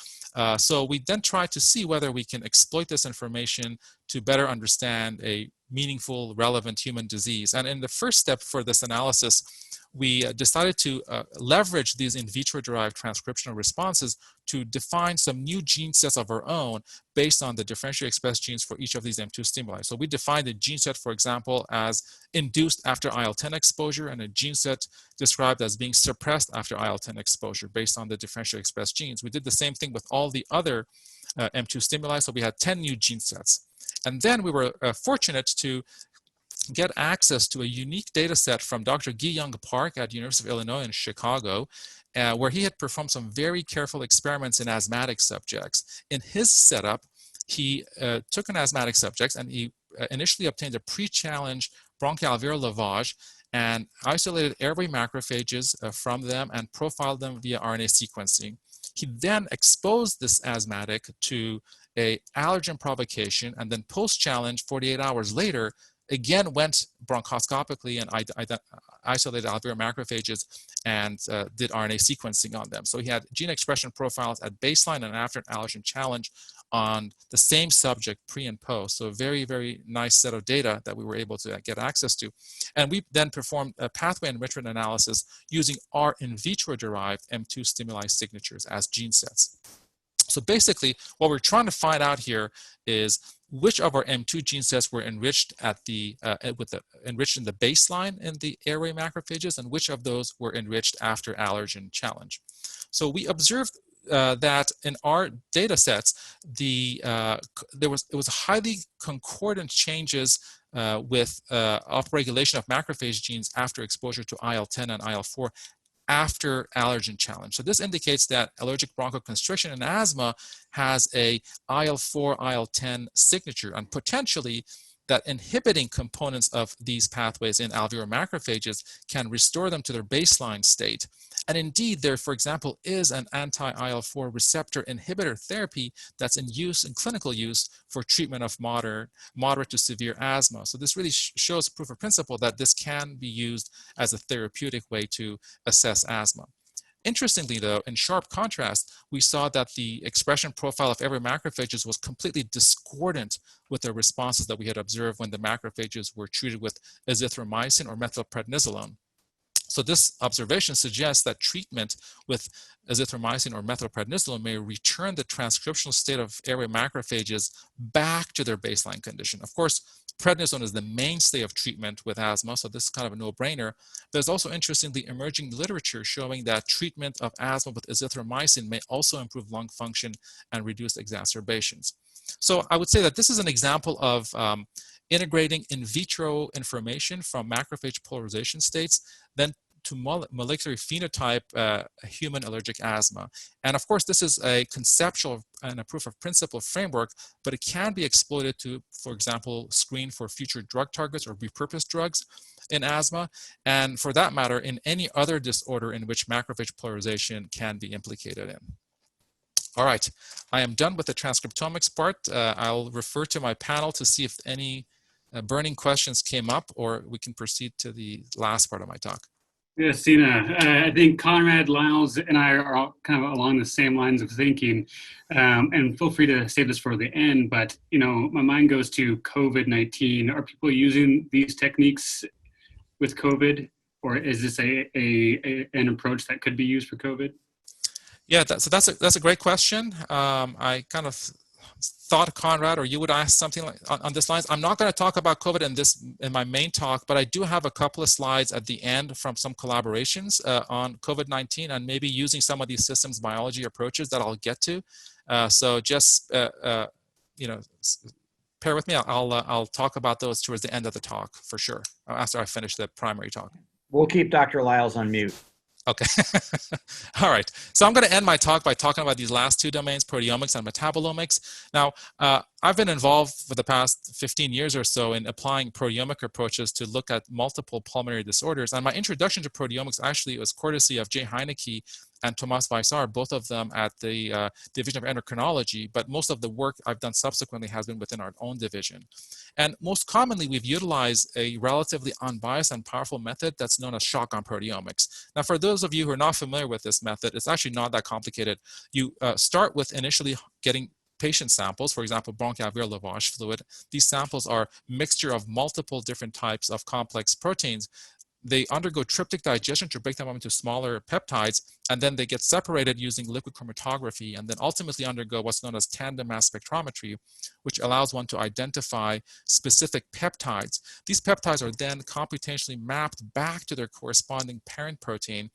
So we then tried to see whether we can exploit this information to better understand a meaningful, relevant human disease. And in the first step for this analysis, we decided to leverage these in vitro derived transcriptional responses to define some new gene sets of our own based on the differentially expressed genes for each of these M2 stimuli. So we defined a gene set, for example, as induced after IL-10 exposure, and a gene set described as being suppressed after IL-10 exposure based on the differentially expressed genes. We did the same thing with all the other M2 stimuli, so we had 10 new gene sets. And then we were fortunate to get access to a unique data set from Dr. Gi-Young Park at University of Illinois in Chicago, where he had performed some very careful experiments in asthmatic subjects. In his setup, he took an asthmatic subject and he initially obtained a pre-challenge bronchoalveolar lavage and isolated airway macrophages from them and profiled them via RNA sequencing. He then exposed this asthmatic to an allergen provocation, and then post-challenge, 48 hours later, again went bronchoscopically and isolated alveolar macrophages and did RNA sequencing on them. So he had gene expression profiles at baseline and after an allergen challenge on the same subject pre and post. So a very, very nice set of data that we were able to get access to. And we then performed a pathway enrichment analysis using our in vitro derived M2 stimuli signatures as gene sets. So basically, what we're trying to find out here is which of our M2 gene sets were enriched at the enriched in the baseline in the airway macrophages, and which of those were enriched after allergen challenge. So we observed that in our data sets, it was highly concordant changes with upregulation of macrophage genes after exposure to IL-10 and IL-4 after allergen challenge. So this indicates that allergic bronchoconstriction in asthma has a IL-4, IL-10 signature, and potentially that inhibiting components of these pathways in alveolar macrophages can restore them to their baseline state. And indeed, there, for example, is an anti-IL-4 receptor inhibitor therapy that's in use, in clinical use, for treatment of moderate to severe asthma. So this really shows proof of principle that this can be used as a therapeutic way to assess asthma. Interestingly, though, in sharp contrast, we saw that the expression profile of airway macrophages was completely discordant with the responses that we had observed when the macrophages were treated with azithromycin or methylprednisolone. So this observation suggests that treatment with azithromycin or methylprednisolone may return the transcriptional state of airway macrophages back to their baseline condition. Of course, prednisone is the mainstay of treatment with asthma, so this is kind of a no-brainer. There's also interestingly emerging literature showing that treatment of asthma with azithromycin may also improve lung function and reduce exacerbations. So I would say that this is an example of integrating in vitro information from macrophage polarization states, then to molecular phenotype human allergic asthma. And of course, this is a conceptual and a proof of principle framework, but it can be exploited to, for example, screen for future drug targets or repurposed drugs in asthma. And for that matter, in any other disorder in which macrophage polarization can be implicated in. All right, I am done with the transcriptomics part. I'll refer to my panel to see if any burning questions came up, or we can proceed to the last part of my talk. Yeah, Sina, I think Conrad, Lyles, and I are all kind of along the same lines of thinking. And feel free to save this for the end, but my mind goes to COVID-19. Are people using these techniques with COVID, or is this an approach that could be used for COVID? Yeah, that's a great question. I kind of thought, Conrad, or you would ask something like on this lines. I'm not going to talk about COVID in my main talk, but I do have a couple of slides at the end from some collaborations on COVID-19 and maybe using some of these systems biology approaches that I'll get to. So just bear with me. I'll talk about those towards the end of the talk for sure, after I finish the primary talk. We'll keep Dr. Lyles on mute. Okay. All right. So I'm going to end my talk by talking about these last two domains, proteomics and metabolomics. Now, I've been involved for the past 15 years or so in applying proteomic approaches to look at multiple pulmonary disorders. And my introduction to proteomics actually was courtesy of Jay Heineke and Thomas Weissar, both of them at the Division of Endocrinology, but most of the work I've done subsequently has been within our own division. And most commonly, we've utilized a relatively unbiased and powerful method that's known as shotgun proteomics. Now, for those of you who are not familiar with this method, it's actually not that complicated. You start with initially getting patient samples, for example, bronchoalveolar lavage fluid. These samples are a mixture of multiple different types of complex proteins. They undergo tryptic digestion to break them up into smaller peptides, and then they get separated using liquid chromatography, and then ultimately undergo what's known as tandem mass spectrometry, which allows one to identify specific peptides. These peptides are then computationally mapped back to their corresponding parent protein,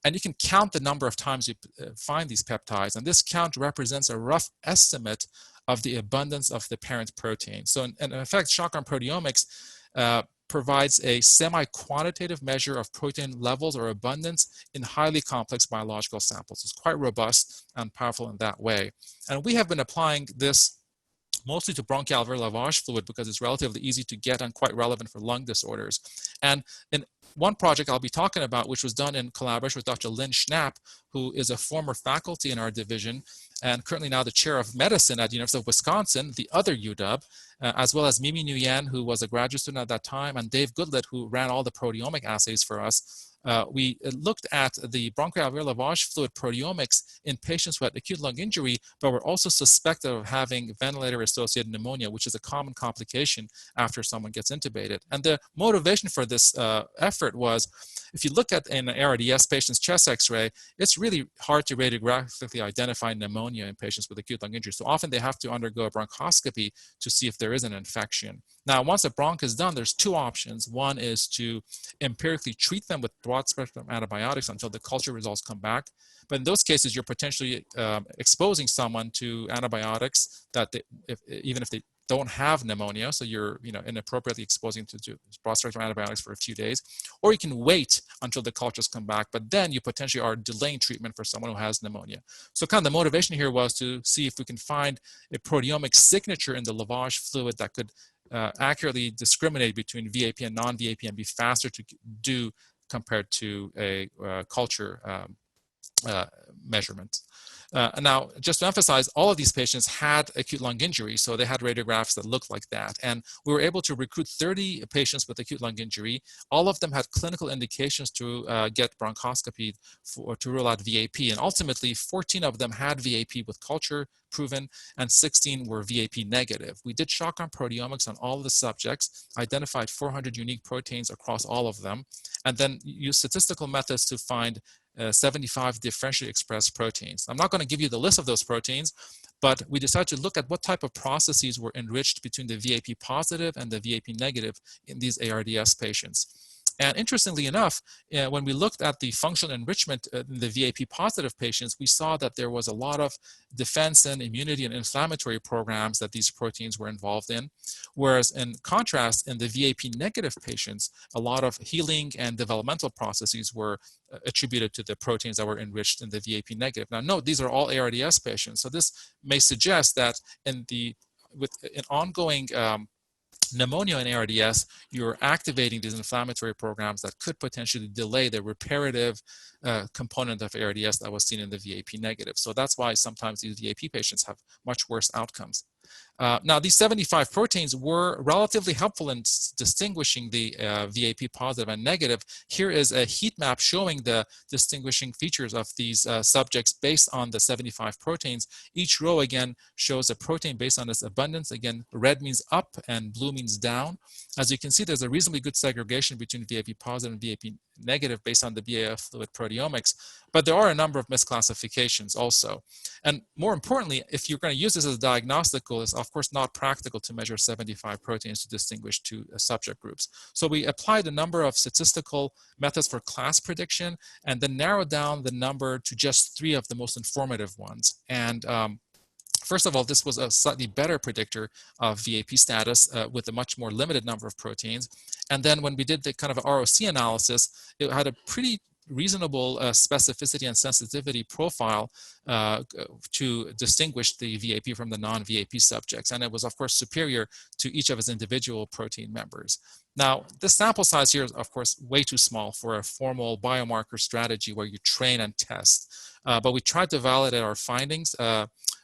and you can count the number of times you find these peptides, and this count represents a rough estimate of the abundance of the parent protein. So in effect, shotgun proteomics provides a semi-quantitative measure of protein levels or abundance in highly complex biological samples. It's quite robust and powerful in that way. And we have been applying this mostly to bronchoalveolar lavage fluid because it's relatively easy to get and quite relevant for lung disorders. And in one project I'll be talking about, which was done in collaboration with Dr. Lynn Schnapp, who is a former faculty in our division and currently now the chair of medicine at the University of Wisconsin, the other UW, as well as Mimi Nguyen, who was a graduate student at that time, and Dave Goodlett, who ran all the proteomic assays for us. We looked at the bronchoalveolar lavage fluid proteomics in patients who had acute lung injury, but were also suspected of having ventilator-associated pneumonia, which is a common complication after someone gets intubated. And the motivation for this effort was, if you look at an ARDS patient's chest X-ray, it's really hard to radiographically identify pneumonia in patients with acute lung injury. So often they have to undergo a bronchoscopy to see if there is an infection. Now, once a bronch is done, there's two options. One is to empirically treat them with broad-spectrum antibiotics until the culture results come back. But in those cases, you're potentially exposing someone to antibiotics that even if they don't have pneumonia, so you're inappropriately exposing to broad-spectrum antibiotics for a few days, or you can wait until the cultures come back, but then you potentially are delaying treatment for someone who has pneumonia. So kind of the motivation here was to see if we can find a proteomic signature in the lavage fluid that could accurately discriminate between VAP and non-VAP and be faster to do compared to a culture measurement. Now, just to emphasize, all of these patients had acute lung injury, so they had radiographs that looked like that. And we were able to recruit 30 patients with acute lung injury. All of them had clinical indications to get bronchoscopy to rule out VAP. And ultimately, 14 of them had VAP with culture proven, and 16 were VAP negative. We did shotgun proteomics on all of the subjects, identified 400 unique proteins across all of them, and then used statistical methods to find 75 differentially expressed proteins. I'm not going to give you the list of those proteins, but we decided to look at what type of processes were enriched between the VAP positive and the VAP negative in these ARDS patients. And interestingly enough, when we looked at the functional enrichment in the VAP positive patients, we saw that there was a lot of defense and immunity and inflammatory programs that these proteins were involved in. Whereas in contrast, in the VAP negative patients, a lot of healing and developmental processes were attributed to the proteins that were enriched in the VAP negative. Now note, these are all ARDS patients. So this may suggest that with an ongoing pneumonia in ARDS, you're activating these inflammatory programs that could potentially delay the reparative component of ARDS that was seen in the VAP negative. So that's why sometimes these VAP patients have much worse outcomes. Now, these 75 proteins were relatively helpful in distinguishing the VAP positive and negative. Here is a heat map showing the distinguishing features of these subjects based on the 75 proteins. Each row, again, shows a protein based on its abundance. Again, red means up and blue means down. As you can see, there's a reasonably good segregation between VAP positive and VAP negative based on the BAF fluid proteomics, but there are a number of misclassifications also. And more importantly, if you're going to use this as a diagnostic tool, it's of course not practical to measure 75 proteins to distinguish two subject groups. So we applied a number of statistical methods for class prediction and then narrowed down the number to just 3 of the most informative ones. And first of all, this was a slightly better predictor of VAP status with a much more limited number of proteins. And then when we did the kind of ROC analysis, it had a pretty reasonable specificity and sensitivity profile to distinguish the VAP from the non-VAP subjects. And it was, of course, superior to each of its individual protein members. Now, the sample size here is, of course, way too small for a formal biomarker strategy where you train and test. But we tried to validate our findings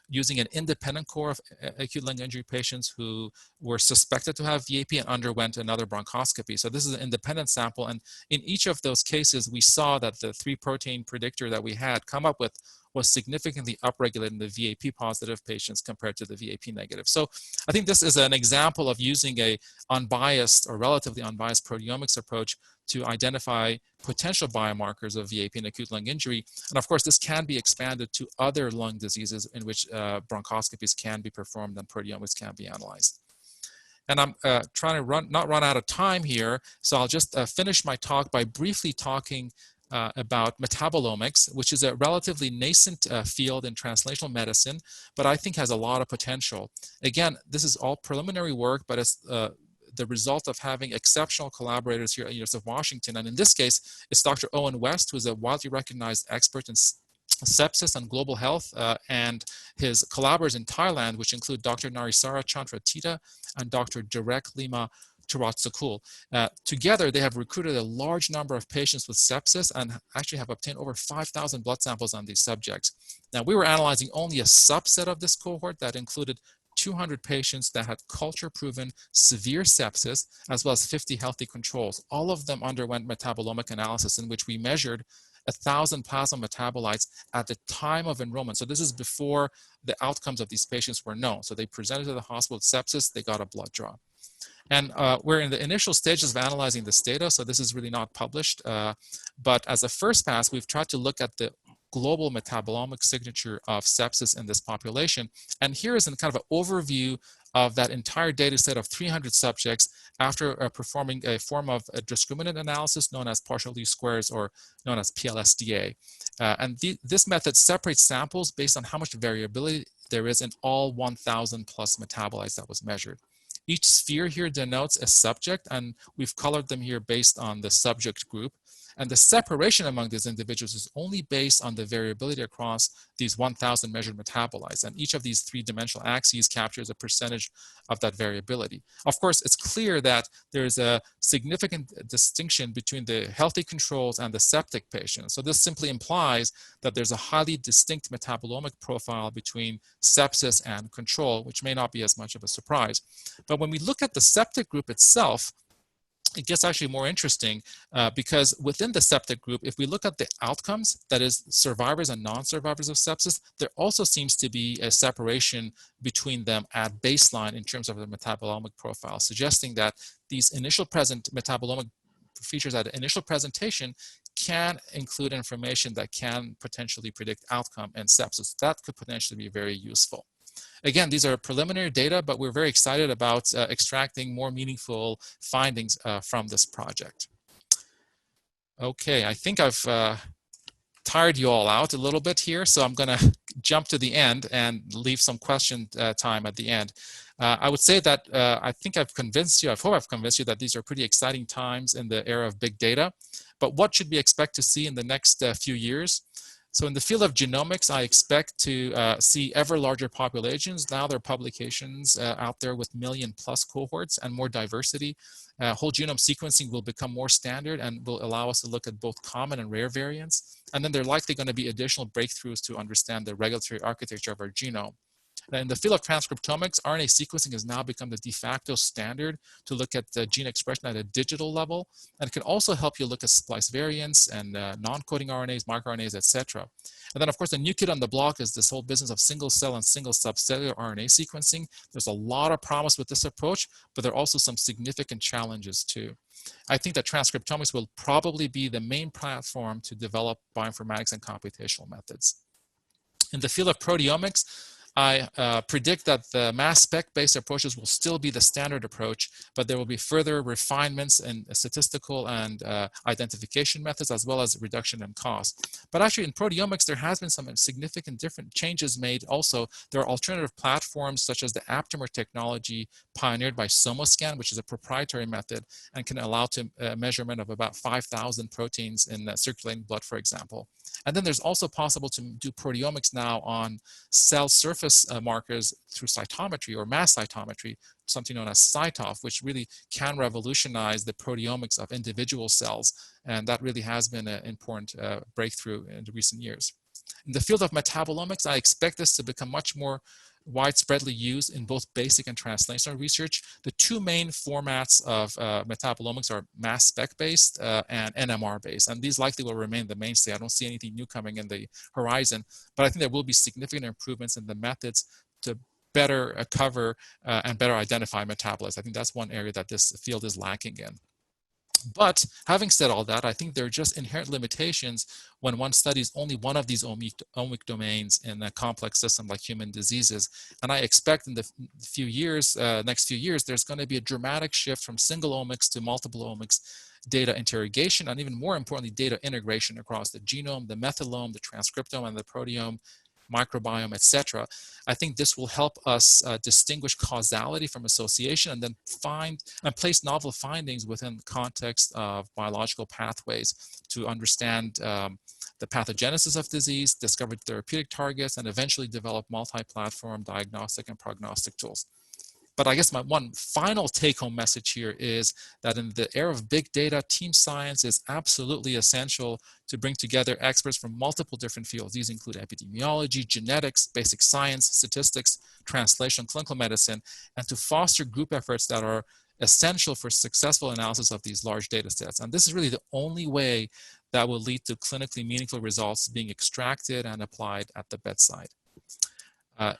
using an independent core of acute lung injury patients who were suspected to have VAP and underwent another bronchoscopy. So this is an independent sample, and in each of those cases, we saw that the 3-protein predictor that we had come up with was significantly upregulated in the VAP positive patients compared to the VAP negative. So I think this is an example of using a unbiased or relatively unbiased proteomics approach to identify potential biomarkers of VAP and acute lung injury. And of course, this can be expanded to other lung diseases in which bronchoscopies can be performed and proteomics can be analyzed. And I'm trying to not run out of time here, so I'll just finish my talk by briefly talking about metabolomics, which is a relatively nascent field in translational medicine, but I think has a lot of potential. Again, this is all preliminary work, but it's the result of having exceptional collaborators here at the University of Washington. And in this case, it's Dr. Owen West, who's a widely recognized expert in sepsis and global health, and his collaborators in Thailand, which include Dr. Narisara Chandratita and Dr. Direk Lima Turatsukul. Together, they have recruited a large number of patients with sepsis and actually have obtained over 5,000 blood samples on these subjects. Now, we were analyzing only a subset of this cohort that included 200 patients that had culture-proven severe sepsis, as well as 50 healthy controls. All of them underwent metabolomic analysis in which we measured 1,000 plasma metabolites at the time of enrollment. So this is before the outcomes of these patients were known. So they presented to the hospital with sepsis, they got a blood draw. And we're in the initial stages of analyzing this data, so this is really not published. But as a first pass, we've tried to look at the global metabolomic signature of sepsis in this population. And here is a kind of an overview of that entire data set of 300 subjects after performing a form of a discriminant analysis known as partial least squares, or known as PLSDA. And this method separates samples based on how much variability there is in all 1,000 plus metabolites that was measured. Each sphere here denotes a subject, and we've colored them here based on the subject group. And the separation among these individuals is only based on the variability across these 1,000 measured metabolites. And each of these 3-dimensional axes captures a percentage of that variability. Of course, it's clear that there's a significant distinction between the healthy controls and the septic patients. So this simply implies that there's a highly distinct metabolomic profile between sepsis and control, which may not be as much of a surprise. But when we look at the septic group itself, it gets actually more interesting because within the septic group, if we look at the outcomes, that is survivors and non-survivors of sepsis, there also seems to be a separation between them at baseline in terms of the metabolomic profile, suggesting that these initial metabolomic features at initial presentation can include information that can potentially predict outcome in sepsis. That could potentially be very useful. Again, these are preliminary data, but we're very excited about extracting more meaningful findings from this project. Okay, I think I've tired you all out a little bit here, so I'm going to jump to the end and leave some question time at the end. I would say that I think I've convinced you, I hope I've convinced you that these are pretty exciting times in the era of big data. But what should we expect to see in the next few years? So in the field of genomics, I expect to see ever larger populations. Now there are publications out there with million-plus cohorts and more diversity. Whole genome sequencing will become more standard and will allow us to look at both common and rare variants. And then there are likely going to be additional breakthroughs to understand the regulatory architecture of our genome. In the field of transcriptomics, RNA sequencing has now become the de facto standard to look at the gene expression at a digital level, and it can also help you look at splice variants and non-coding RNAs, microRNAs, etc. And then, of course, the new kid on the block is this whole business of single cell and single subcellular RNA sequencing. There's a lot of promise with this approach, but there are also some significant challenges too. I think that transcriptomics will probably be the main platform to develop bioinformatics and computational methods. In the field of proteomics, I predict that the mass spec-based approaches will still be the standard approach, but there will be further refinements in statistical and identification methods, as well as reduction in cost. But actually in proteomics, there has been some significant different changes made also. There are alternative platforms such as the aptamer technology pioneered by SomaScan, which is a proprietary method and can allow to measurement of about 5,000 proteins in circulating blood, for example. And then there's also possible to do proteomics now on cell surface markers through cytometry or mass cytometry, something known as CyTOF, which really can revolutionize the proteomics of individual cells. And that really has been an important breakthrough in the recent years. In the field of metabolomics, I expect this to become much more widespreadly used in both basic and translational research. The two main formats of metabolomics are mass spec based and NMR based, and these likely will remain the mainstay. I don't see anything new coming in the horizon, but I think there will be significant improvements in the methods to better cover and better identify metabolites. I think that's one area that this field is lacking in. But having said all that, I think there are just inherent limitations when one studies only one of these omic domains in a complex system like human diseases. And I expect in the next few years, there's going to be a dramatic shift from single omics to multiple omics data interrogation, and even more importantly, data integration across the genome, the methylome, the transcriptome, and the proteome, microbiome, etc. I think this will help us distinguish causality from association and then find and place novel findings within the context of biological pathways to understand the pathogenesis of disease, discover therapeutic targets, and eventually develop multi-platform diagnostic and prognostic tools. But I guess my one final take-home message here is that in the era of big data, team science is absolutely essential to bring together experts from multiple different fields. These include epidemiology, genetics, basic science, statistics, translation, clinical medicine, and to foster group efforts that are essential for successful analysis of these large data sets. And this is really the only way that will lead to clinically meaningful results being extracted and applied at the bedside.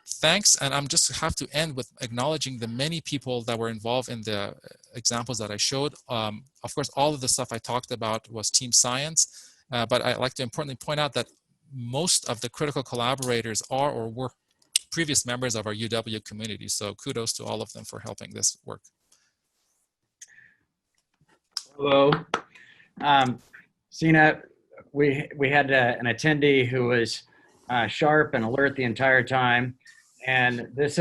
Thanks, and I'm just have to end with acknowledging the many people that were involved in the examples that I showed. Of course, all of the stuff I talked about was team science, but I'd like to importantly point out that most of the critical collaborators are or were previous members of our UW community, so kudos to all of them for helping this work. Hello. Sina, we had an attendee who was sharp and alert the entire time. And this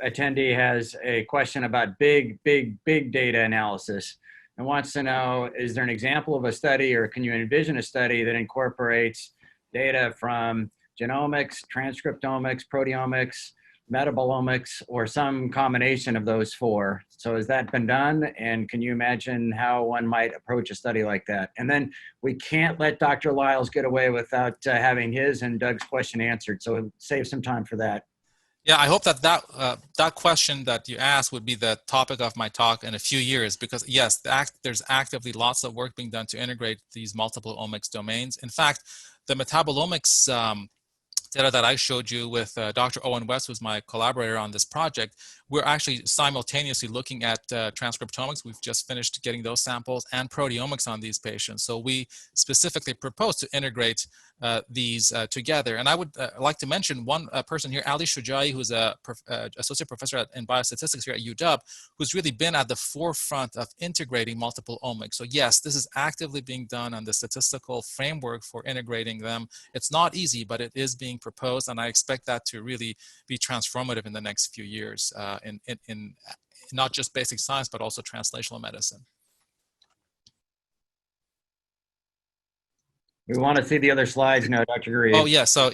attendee has a question about big data analysis and wants to know, is there an example of a study, or can you envision a study that incorporates data from genomics, transcriptomics, proteomics, metabolomics, or some combination of those four? So has that been done? And can you imagine how one might approach a study like that? And then we can't let Dr. Lyles get away without having his and Doug's question answered. So save some time for that. Yeah, I hope that that question that you asked would be the topic of my talk in a few years, because yes, there's actively lots of work being done to integrate these multiple omics domains. In fact, the metabolomics data that I showed you with Dr. Owen West, who's my collaborator on this project, we're actually simultaneously looking at transcriptomics. We've just finished getting those samples, and proteomics on these patients. So we specifically propose to integrate these together. And I would like to mention one person here, Ali Shujai, who's a associate professor in biostatistics here at UW, who's really been at the forefront of integrating multiple omics. So yes, this is actively being done on the statistical framework for integrating them. It's not easy, but it is being proposed, and I expect that to really be transformative in the next few years in not just basic science, but also translational medicine. We want to see the other slides now, Dr. Gharib. Oh yeah, so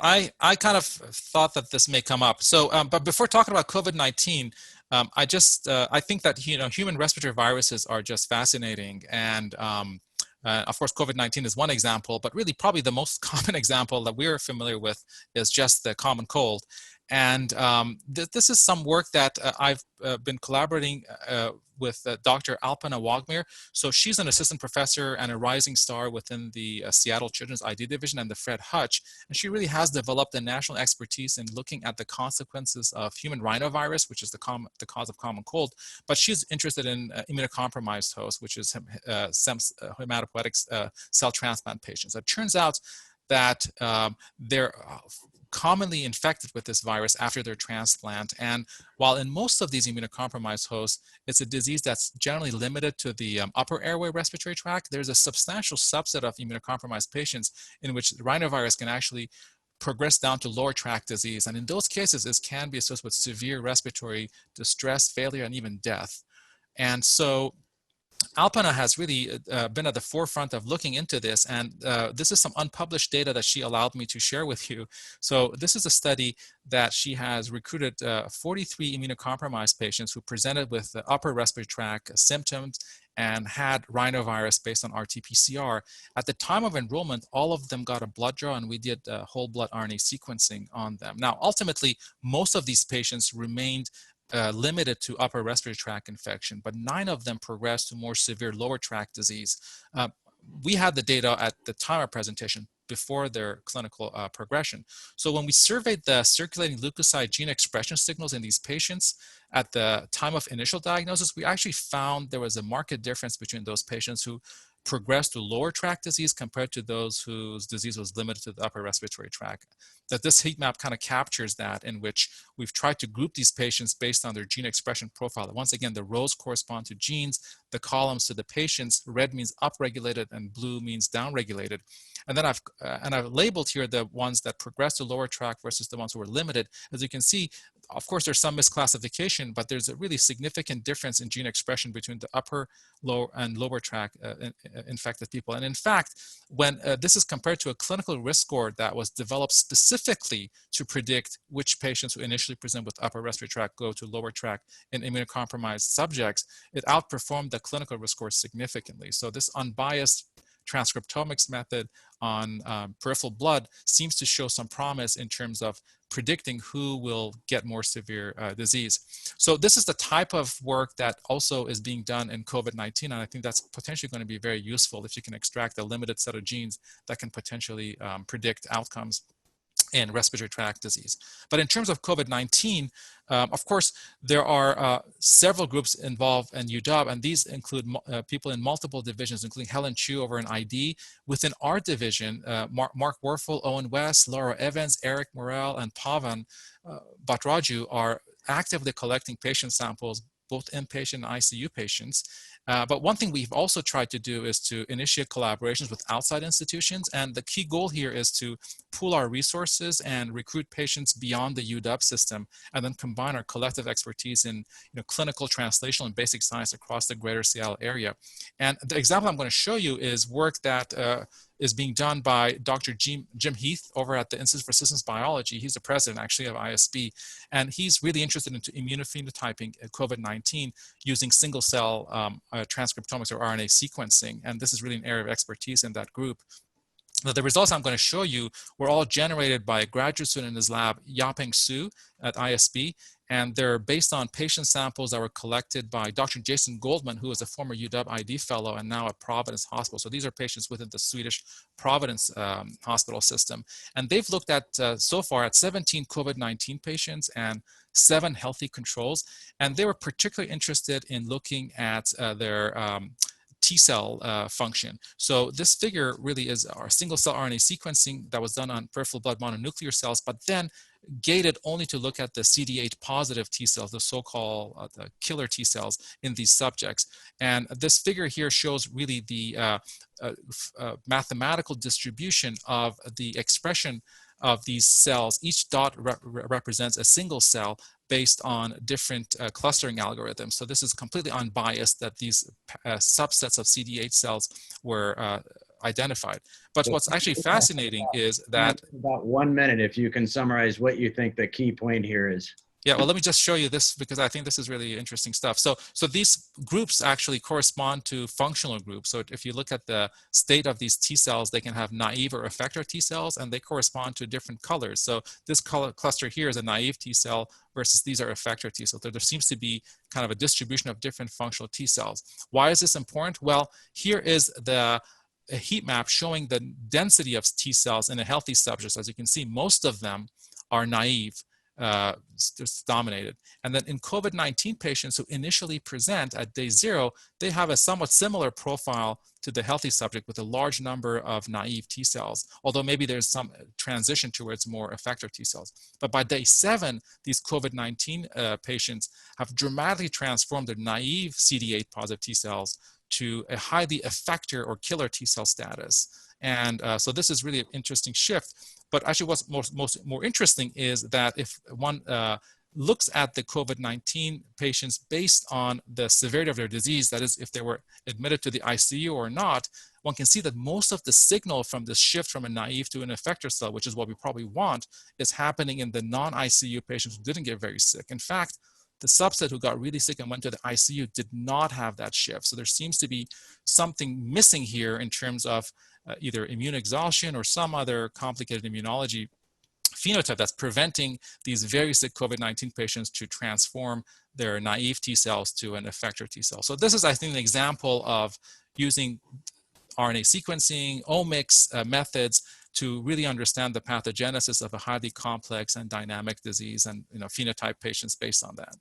I kind of thought that this may come up. So, but before talking about COVID-19, I think that human respiratory viruses are just fascinating, and of course, COVID-19 is one example, but really probably the most common example that we're familiar with is just the common cold. And this is some work that I've been collaborating with Dr. Alpana Wagmir. So she's an assistant professor and a rising star within the Seattle Children's ID Division and the Fred Hutch. And she really has developed a national expertise in looking at the consequences of human rhinovirus, which is the cause of common cold. But she's interested in immunocompromised hosts, which is hematopoietic cell transplant patients. It turns out that they're commonly infected with this virus after their transplant. And while in most of these immunocompromised hosts, it's a disease that's generally limited to the upper airway respiratory tract, there's a substantial subset of immunocompromised patients in which the rhinovirus can actually progress down to lower tract disease. And in those cases, it can be associated with severe respiratory distress, failure, and even death. And so Alpana has really been at the forefront of looking into this, and this is some unpublished data that she allowed me to share with you. So this is a study that she has recruited 43 immunocompromised patients who presented with upper respiratory tract symptoms and had rhinovirus based on RT-PCR. At the time of enrollment, all of them got a blood draw, and we did whole blood RNA sequencing on them. Now, ultimately, most of these patients remained limited to upper respiratory tract infection, but 9 of them progressed to more severe lower tract disease. We had the data at the time of presentation before their clinical progression. So when we surveyed the circulating leukocyte gene expression signals in these patients at the time of initial diagnosis, we actually found there was a marked difference between those patients who progressed to lower tract disease compared to those whose disease was limited to the upper respiratory tract. That this heat map kind of captures that, in which we've tried to group these patients based on their gene expression profile. Once again, the rows correspond to genes, the columns to the patients. Red means upregulated and blue means downregulated. And then I've labeled here the ones that progressed to lower tract versus the ones who were limited. As you can see, of course, there's some misclassification, but there's a really significant difference in gene expression between the upper, lower, and lower tract infected people. And in fact, when this is compared to a clinical risk score that was developed specifically to predict which patients who initially present with upper respiratory tract go to lower tract in immunocompromised subjects, it outperformed the clinical risk score significantly. So this unbiased transcriptomics method on peripheral blood seems to show some promise in terms of predicting who will get more severe disease. So this is the type of work that also is being done in COVID-19, and I think that's potentially going to be very useful if you can extract a limited set of genes that can potentially predict outcomes in respiratory tract disease. But in terms of COVID-19, of course, there are several groups involved in UW, and these include people in multiple divisions, including Helen Chu over in ID. Within our division, Mark Werfel, Owen West, Laura Evans, Eric Morel, and Pavan Batraju are actively collecting patient samples, both inpatient and ICU patients. But one thing we've also tried to do is to initiate collaborations with outside institutions. And the key goal here is to pool our resources and recruit patients beyond the UW system, and then combine our collective expertise in clinical, translational, and basic science across the greater Seattle area. And the example I'm going to show you is work that is being done by Dr. Jim Heath over at the Institute for Systems Biology. He's the president actually of ISB, and he's really interested into immunophenotyping COVID-19 using single cell transcriptomics or RNA sequencing. And this is really an area of expertise in that group. Now, the results I'm going to show you were all generated by a graduate student in his lab, Yaping Su at ISB, and they're based on patient samples that were collected by Dr. Jason Goldman, who is a former UW ID fellow and now at Providence Hospital. So these are patients within the Swedish Providence hospital system. And they've looked at, so far, at 17 COVID-19 patients and 7 healthy controls. And they were particularly interested in looking at their T-cell function. So this figure really is our single cell RNA sequencing that was done on peripheral blood mononuclear cells, but then gated only to look at the CD8 positive T cells, the so-called the killer T cells in these subjects. And this figure here shows really the mathematical distribution of the expression of these cells. Each dot represents a single cell based on different clustering algorithms. So this is completely unbiased that these subsets of CD8 cells were identified. But what's actually fascinating is that— about 1 minute, if you can summarize what you think the key point here is. Yeah, well, let me just show you this because I think this is really interesting stuff. So these groups actually correspond to functional groups. So if you look at the state of these T cells, they can have naive or effector T cells, and they correspond to different colors. So this color cluster here is a naive T cell versus these are effector T cells. There seems to be kind of a distribution of different functional T cells. Why is this important? Well, here is a heat map showing the density of T cells in a healthy subject. As you can see, most of them are naive. Just dominated. And then in COVID-19 patients who initially present at day 0, they have a somewhat similar profile to the healthy subject with a large number of naive T cells, although maybe there's some transition towards more effector T cells. But by day 7, these COVID-19 patients have dramatically transformed their naive CD8 positive T cells to a highly effector or killer T cell status. And so this is really an interesting shift. But actually what's more interesting is that if one looks at the COVID-19 patients based on the severity of their disease, that is, if they were admitted to the ICU or not, one can see that most of the signal from this shift from a naive to an effector cell, which is what we probably want, is happening in the non-ICU patients who didn't get very sick. In fact, the subset who got really sick and went to the ICU did not have that shift. So there seems to be something missing here in terms of either immune exhaustion or some other complicated immunology phenotype that's preventing these very sick COVID-19 patients to transform their naive T cells to an effector T cell. So this is, I think, an example of using RNA sequencing, omics methods to really understand the pathogenesis of a highly complex and dynamic disease and phenotype patients based on that.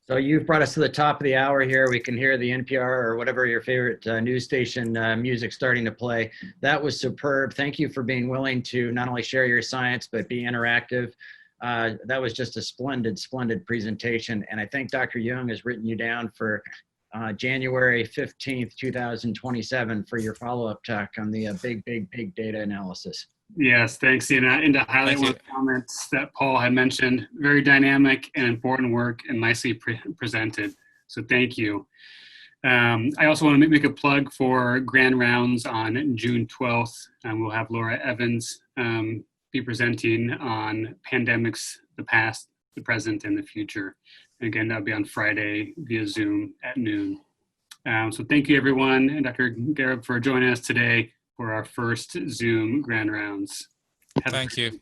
So you've brought us to the top of the hour here. We can hear the NPR or whatever your favorite news station music starting to play. That was superb. Thank you for being willing to not only share your science, but be interactive. That was just a splendid, splendid presentation. And I think Dr. Jung has written you down for January 15th, 2027 for your follow-up talk on the big data analysis. Yes, thanks, Sina. And to highlight one of the comments that Paul had mentioned, very dynamic and important work and nicely presented. So thank you. I also want to make a plug for Grand Rounds on June 12th. We'll have Laura Evans be presenting on pandemics, the past, the present, and the future. And again, that'll be on Friday via Zoom at noon. So thank you, everyone, and Dr. Gharib for joining us today for our first Zoom Grand Rounds. Thank you.